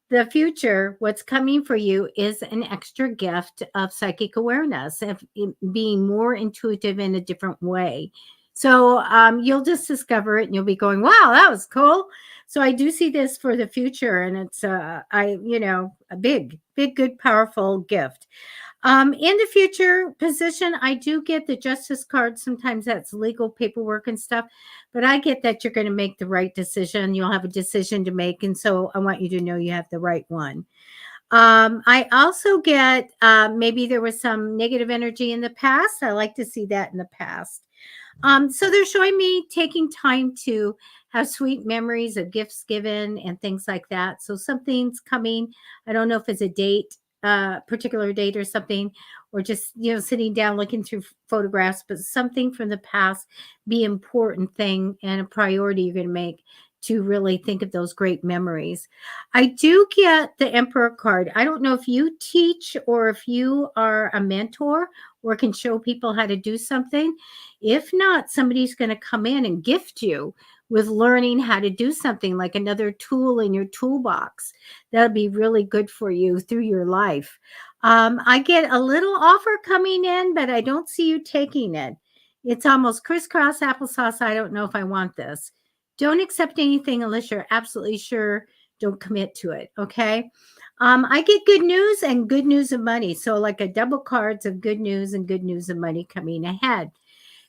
the future, what's coming for you is an extra gift of psychic awareness, of being more intuitive in a different way. So you'll just discover it, and you'll be going, wow, that was cool. So I do see this for the future, and it's a big, good, powerful gift. In the future position, I do get the justice card. Sometimes that's legal paperwork and stuff, but I get that you're going to make the right decision. You'll have a decision to make. And so I want you to know you have the right one. I also get maybe there was some negative energy in the past. I like to see that in the past. So they're showing me taking time to have sweet memories of gifts given and things like that. So something's coming. I don't know if it's a date, particular date or something, or just, sitting down looking through photographs, but something from the past be important thing and a priority you're going to make to really think of those great memories. I do get the Emperor card. I don't know if you teach or if you are a mentor or can show people how to do something. If not, somebody's going to come in and gift you with learning how to do something like another tool in your toolbox. That'll be really good for you through your life. I get a little offer coming in, but I don't see you taking it. It's almost crisscross applesauce. I don't know if I want this. Don't accept anything unless you're absolutely sure. Don't commit to it. Okay. I get good news and good news of money. So, like a double cards of good news and good news of money coming ahead.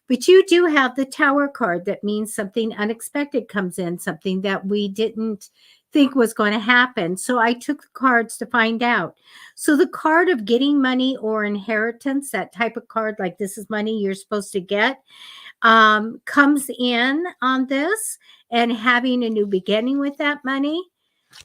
But you do have the Tower card. That means something unexpected comes in, something that we didn't think was going to happen. So I took the cards to find out. So the card of getting money or inheritance, that type of card, like this is money you're supposed to get, comes in on this, and having a new beginning with that money,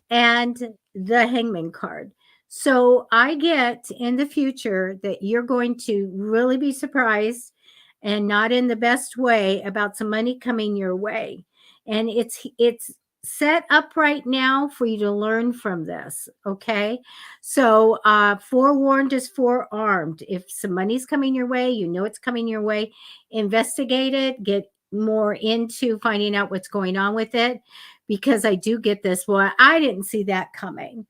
and the Hangman card. So I get in the future that you're going to really be surprised, and not in the best way, about some money coming your way. And it's set up right now for you to learn from this. Okay. So forewarned is forearmed. If some money's coming your way, it's coming your way, investigate it, get more into finding out what's going on with it, because I do get this. Well, I didn't see that coming.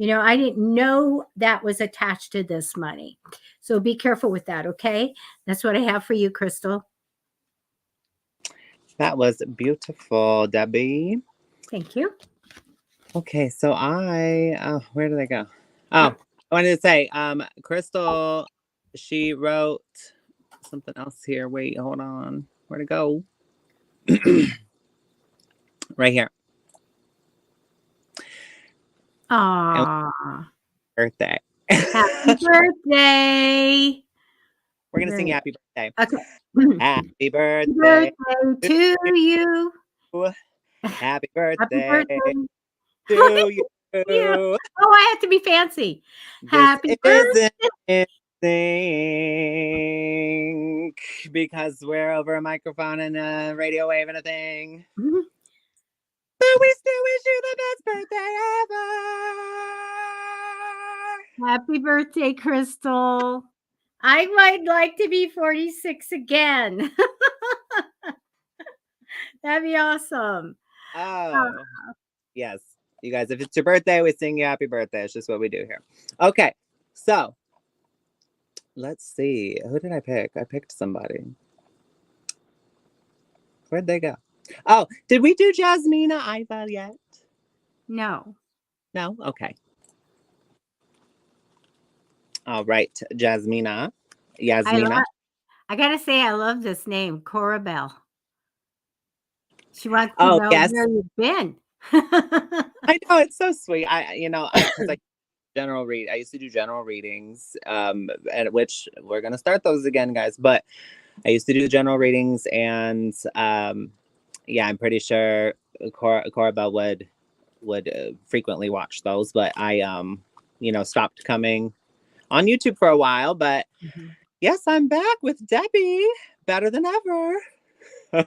I didn't know that was attached to this money. So be careful with that. Okay. That's what I have for you, Crystal. That was beautiful, Debbie. Thank you. Okay, so where did I go? Oh, I wanted to say, Crystal, she wrote something else here. Wait, hold on. Where'd it go? Right here. Aww. Birthday. Happy birthday. We're going to sing you happy birthday. Okay. Happy birthday. Birthday to you. Happy Happy birthday birthday. to you. Oh, I have to be fancy. This Happy birthday. isn't sync because we're over a microphone and a radio wave and a thing. Mhm. But we still wish you the best birthday ever. Happy birthday, Crystal. I might like to be 46 again. That'd be awesome. Oh, yes. You guys, if it's your birthday, we sing you happy birthday. It's just what we do here. Okay, so let's see. Who did I pick? I picked somebody. Where'd they go? Oh, did we do Jasmina Iva yet? No. No? Okay. All right, Jasmina. Yasmina. I gotta say, I love this name, Cora Bell. She wants to Oh, know yes. where you've been. I know, it's so sweet. Because I general read. I used to do general readings, and which we're gonna start those again, guys. But I used to do general readings, and yeah, I'm pretty sure Cora Bell would frequently watch those. But I stopped coming on YouTube for a while. But yes, I'm back with Debbie, better than ever. I'm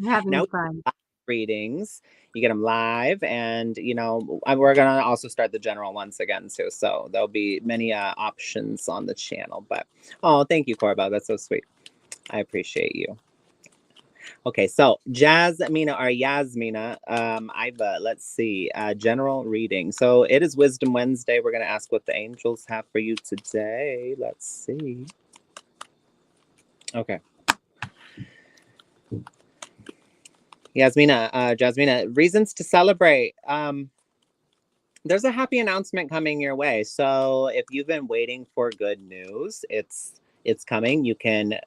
having Now fun. readings, you get them live, and we're gonna also start the general ones again too, so there'll be many options on the channel. But thank you, Corba, that's so sweet. I appreciate you. Okay, so Jasmina or Yasmina, Iva, let's see, general reading. So it is Wisdom Wednesday. We're gonna ask what the angels have for you today. Let's see. Okay. Jasmina, reasons to celebrate. there's a happy announcement coming your way. So if you've been waiting for good news, it's coming. You can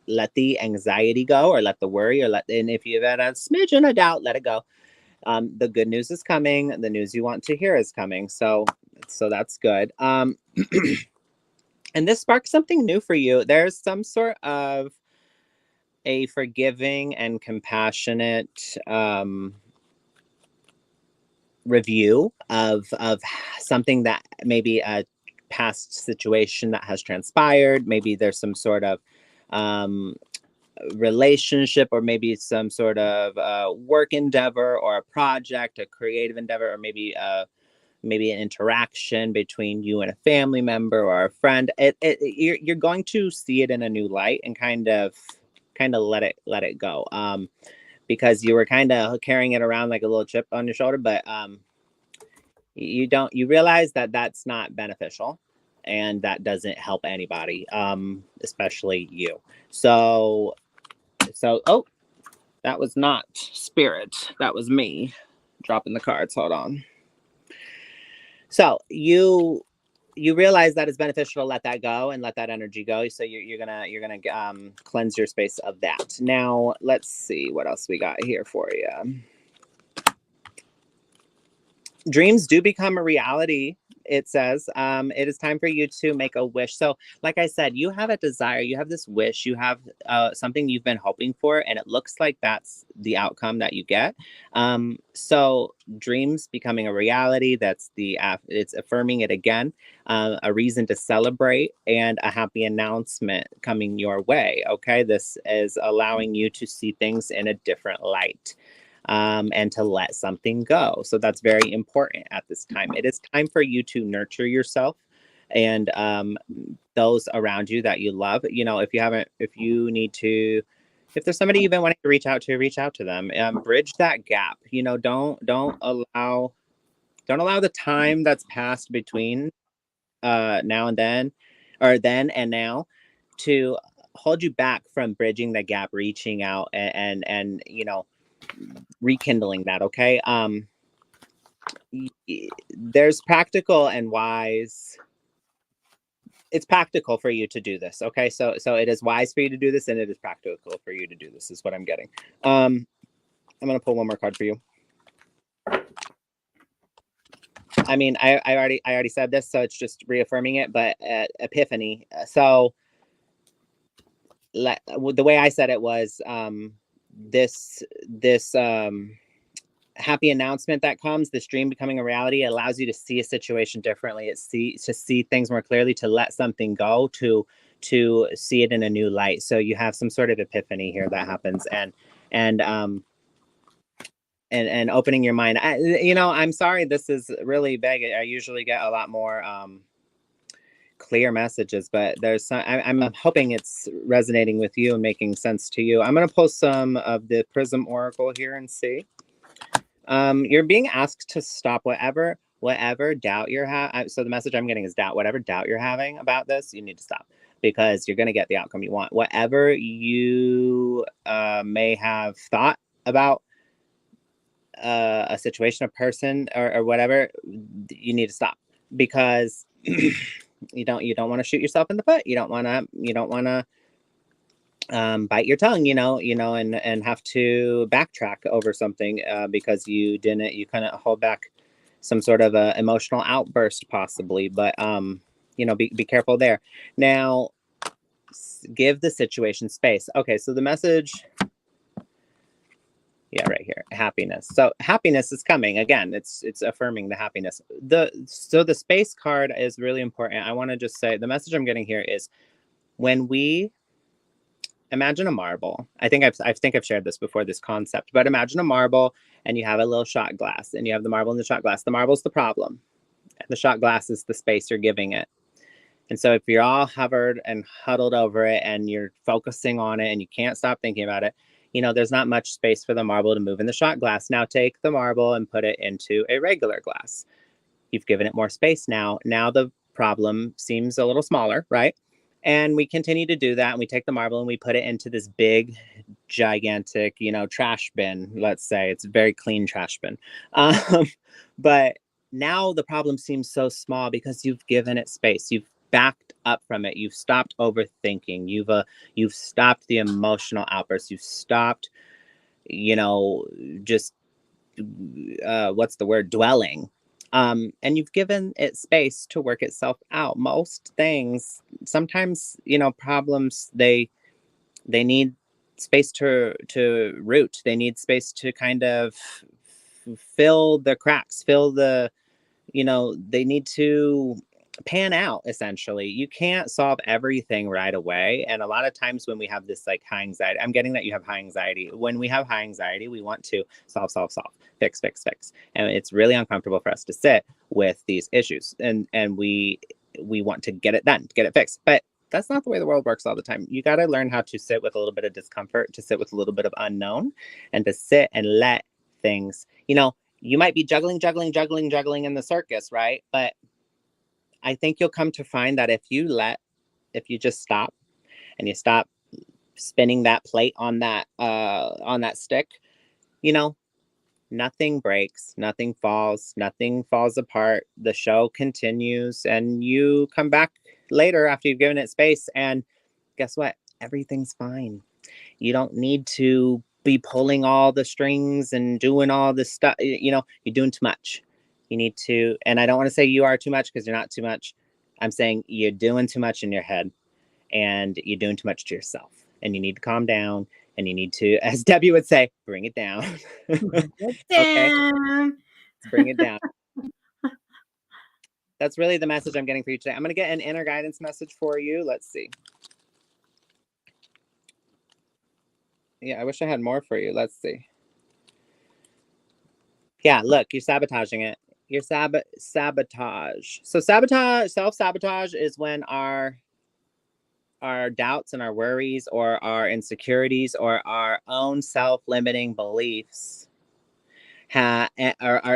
let the anxiety go, or let the worry, and if you've had a smidgen of doubt, let it go. The good news is coming. The news you want to hear is coming. So that's good. And this sparks something new for you. There's some sort of a forgiving and compassionate review of something that maybe a past situation that has transpired. Maybe there's some sort of um, relationship, or maybe some sort of work endeavor, or a project, a creative endeavor, or maybe an interaction between you and a family member or a friend. You're going to see it in a new light, and kind of let it go. Because you were kind of carrying it around like a little chip on your shoulder, but you realize that that's not beneficial, and that doesn't help anybody, especially you. So oh, that was not spirit, that was me dropping the cards. Hold on. So you realize that it's beneficial to let that go and let that energy go. So you're gonna cleanse your space of that. Now let's see what else we got here for you. Dreams do become a reality. It says it is time for you to make a wish. So like I said, you have a desire, you have this wish, you have something you've been hoping for, and it looks like that's the outcome that you get. So dreams becoming a reality, it's affirming it again, a reason to celebrate, and a happy announcement coming your way. Okay, this is allowing you to see things in a different light, and to let something go. So that's very important at this time. It is time for you to nurture yourself and those around you that you love. If there's somebody you've been wanting to reach out to them. Bridge that gap. Don't allow the time that's passed between now and then, or then and now, to hold you back from bridging the gap, reaching out, and rekindling that. Okay. There's practical and wise. It's practical for you to do this. Okay. So it is wise for you to do this, and it is practical for you to do this, is what I'm getting. I'm going to pull one more card for you. I mean, I already said this, so it's just reaffirming it, but epiphany. So the way I said it was, this happy announcement that comes, this dream becoming a reality, allows you to see a situation differently. To see things more clearly, to let something go, to see it in a new light. So you have some sort of epiphany here that happens, and opening your mind. I'm sorry, this is really vague. I usually get a lot more clear messages, but I'm hoping it's resonating with you and making sense to you. I'm going to pull some of the Prism Oracle here and see. You're being asked to stop whatever doubt you're having. So the message I'm getting is doubt. Whatever doubt you're having about this, you need to stop, because you're going to get the outcome you want. Whatever you may have thought about a situation, a person, or whatever, you need to stop, because you don't want to shoot yourself in the foot. You don't want to bite your tongue, and have to backtrack over something, because you couldn't hold back some sort of a emotional outburst, possibly. But be careful there. Now, give the situation space. Okay, so the message, yeah, right here, happiness. So happiness is coming again. It's affirming the happiness. So the space card is really important. I want to just say the message I'm getting here is, when we imagine a marble. I think I've shared this before, this concept, but imagine a marble, and you have a little shot glass, and you have the marble in the shot glass. The marble's the problem, and the shot glass is the space you're giving it. And so if you're all hovered and huddled over it, and you're focusing on it, and you can't stop thinking about it, there's not much space for the marble to move in the shot glass. Now take the marble and put it into a regular glass. You've given it more space now. Now the problem seems a little smaller, right? And we continue to do that, and we take the marble and we put it into this big, gigantic, trash bin. Let's say it's a very clean trash bin. But now the problem seems so small because you've given it space. You've backed up from it. You've stopped overthinking. You've stopped the emotional outbursts. You've stopped, just what's the word, dwelling. And you've given it space to work itself out. Most things, sometimes, problems, they need space to root. They need space to kind of fill the cracks, they need to pan out. Essentially, you can't solve everything right away. And a lot of times when we have this like high anxiety, I'm getting that you have high anxiety. When we have high anxiety, we want to solve, fix, and it's really uncomfortable for us to sit with these issues, and we want to get it done, get it fixed. But that's not the way the world works all the time. You got to learn how to sit with a little bit of discomfort, to sit with a little bit of unknown, and to sit and let things, you might be juggling in the circus, right? But I think you'll come to find that if you just stop, and you stop spinning that plate on that stick, nothing breaks, nothing falls apart. The show continues, and you come back later after you've given it space, and guess what? Everything's fine. You don't need to be pulling all the strings and doing all this stuff. You're doing too much. You need to, and I don't want to say you are too much, because you're not too much. I'm saying you're doing too much in your head, and you're doing too much to yourself, and you need to calm down, and you need to, as Debbie would say, bring it down. Okay, bring it down. That's really the message I'm getting for you today. I'm going to get an inner guidance message for you. Let's see. Yeah, I wish I had more for you. Let's see. Yeah, look, you're sabotaging it. You're sabotage. So self-sabotage is when our doubts and our worries, or our insecurities, or our own self-limiting beliefs are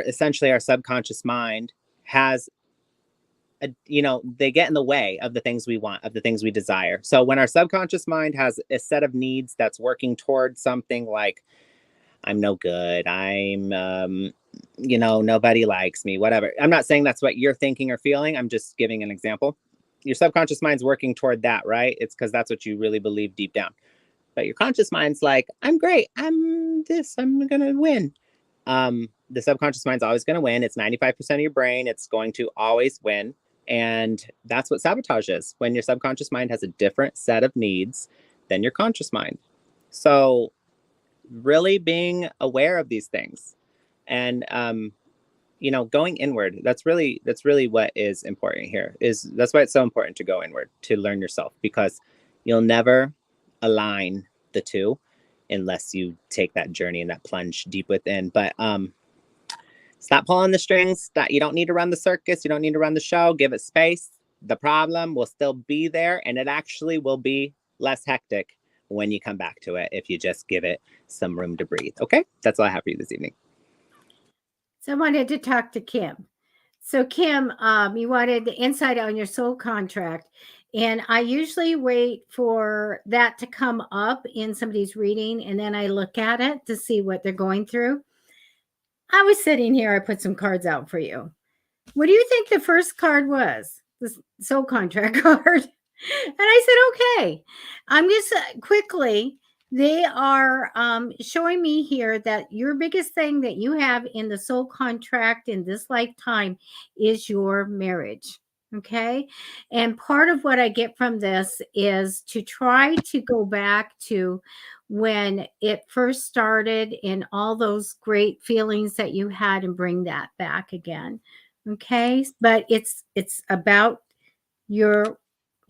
essentially our subconscious mind has they get in the way of the things we want, of the things we desire. So when our subconscious mind has a set of needs that's working towards something like, I'm no good, I'm nobody likes me, whatever. I'm not saying that's what you're thinking or feeling. I'm just giving an example. Your subconscious mind's working toward that, right? It's because that's what you really believe deep down. But your conscious mind's like, I'm great, I'm gonna win. The subconscious mind's always going to win. It's 95% of your brain. It's going to always win. And that's what sabotage is, when your subconscious mind has a different set of needs than your conscious mind. So really being aware of these things, and going inward, that's really what is important here. That's why it's so important to go inward, to learn yourself, because you'll never align the two unless you take that journey and that plunge deep within. But stop pulling the strings. You don't need to run the circus. You don't need to run the show. Give it space. The problem will still be there, and it actually will be less hectic when you come back to it, if you just give it some room to breathe. Okay? That's all I have for you this evening. So I wanted to talk to Kim. So Kim, you wanted the insight on your soul contract. And I usually wait for that to come up in somebody's reading, and then I look at it to see what they're going through. I was sitting here, I put some cards out for you. What do you think the first card was? The soul contract card. And I said, okay. I'm just quickly, they are showing me here that your biggest thing that you have in the soul contract in this lifetime is your marriage. Okay. And part of what I get from this is to try to go back to when it first started and all those great feelings that you had, and bring that back again. Okay. But it's about your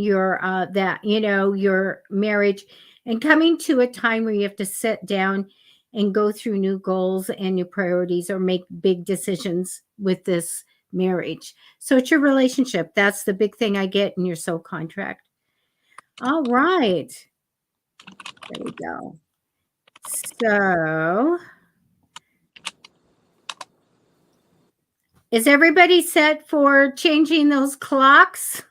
that your marriage, and coming to a time where you have to sit down and go through new goals and new priorities, or make big decisions with this marriage. So it's your relationship. That's the big thing I get in your soul contract. All right, there we go. So is everybody set for changing those clocks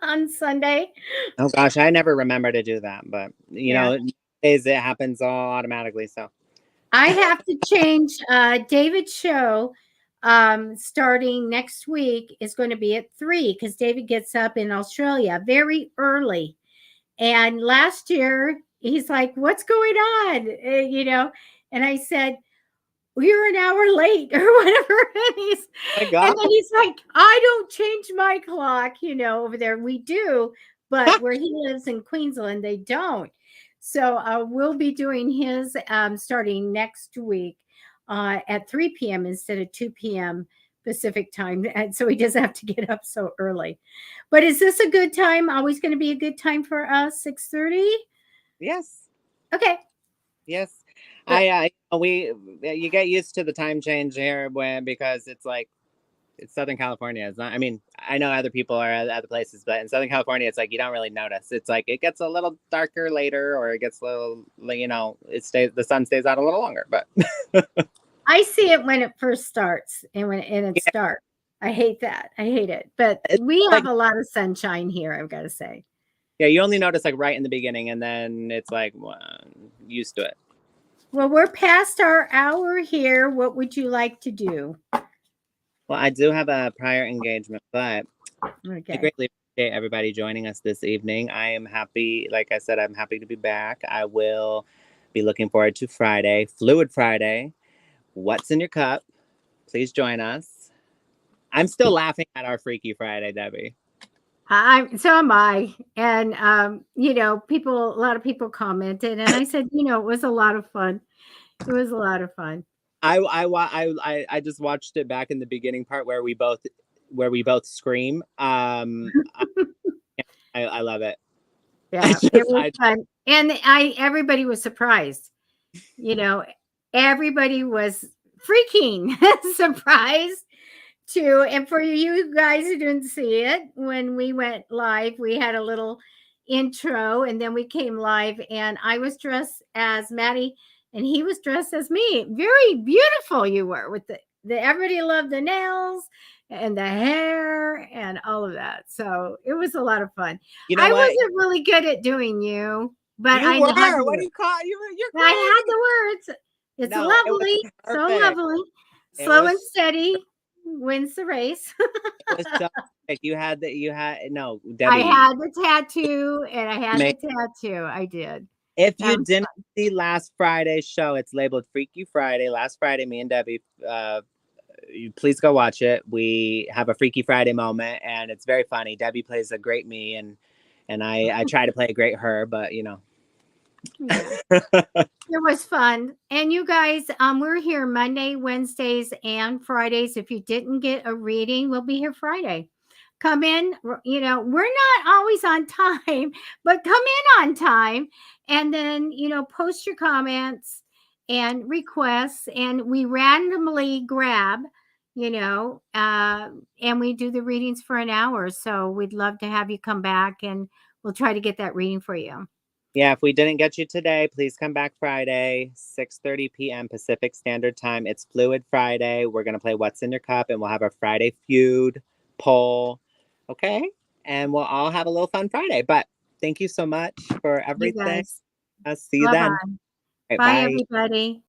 on Sunday? Oh gosh, I never remember to do that, but it happens all automatically. So I have to change David's show starting next week is going to be at 3 because David gets up in Australia very early. And last year, he's like, "What's going on?" And I said, "We were an hour late or whatever." My And God. then he's like, "I don't change my clock, over there. We do, but where he lives in Queensland, they don't." So we'll be doing his starting next week at 3 p.m. instead of 2 p.m. Pacific time. And so he doesn't have to get up so early. But is this a good time? Always going to be a good time for us? 6:30? Yes. Okay. Yes. But You get used to the time change here because it's like, it's Southern California. It's not, I mean, I know other people are at other places, but in Southern California, it's like you don't really notice. It's like it gets a little darker later, or it gets a little, the sun stays out a little longer. But I see it when it first starts and it's yeah, dark. I hate that. I hate it. But it's we like, have a lot of sunshine here, I've got to say. yeah, you only notice like right in the beginning, and then it's like, well, used to it. Well, we're past our hour here. What would you like to do? Well, I do have a prior engagement, but I Okay. greatly appreciate everybody joining us this evening. I am happy, like I said, I'm happy to be back. I will be looking forward to Friday, Fluid Friday. What's in your cup? Please join us. I'm still laughing at our Freaky Friday, Debbie. So am I. And a lot of people commented and I said, it was a lot of fun. It was a lot of fun. I just watched it back in the beginning part where we both scream. I love it. Yeah, it was fun. And everybody was surprised. You know, everybody was freaking surprised too. And for you guys who didn't see it, when we went live, we had a little intro and then we came live, and I was dressed as Matty and he was dressed as me. Very beautiful you were with the everybody loved the nails and the hair and all of that. So it was a lot of fun. You know I what? wasn't really good at doing you, but You I had were. the What do words. you call you're I great. had the words. It's No, it was lovely, so perfect. lovely. It Slow and was steady wins the race. it was so perfect. You had no, I Debbie. had the tattoo and I had the tattoo. I did. If That you was didn't see last Friday's show, it's labeled Freaky Friday. Last Friday, me and Debbie, please go watch it. We have a Freaky Friday moment, and it's very funny. Debbie plays a great me, and I try to play a great her, but yeah. It was fun. And you guys, we're here Monday, Wednesdays, and Fridays. If you didn't get a reading, we'll be here Friday. Come in, we're not always on time, but come in on time and then, post your comments and requests, and we randomly grab, and we do the readings for an hour. So we'd love to have you come back and we'll try to get that reading for you. Yeah, if we didn't get you today, please come back Friday, 6:30 p.m. Pacific Standard Time. It's Fluid Friday. We're going to play What's in Your Cup, and we'll have our Friday feud poll. Okay? And we'll all have a little fun Friday. But thank you so much for You everything. guys. I'll see you Bye-bye. then. All right, Bye, bye. everybody.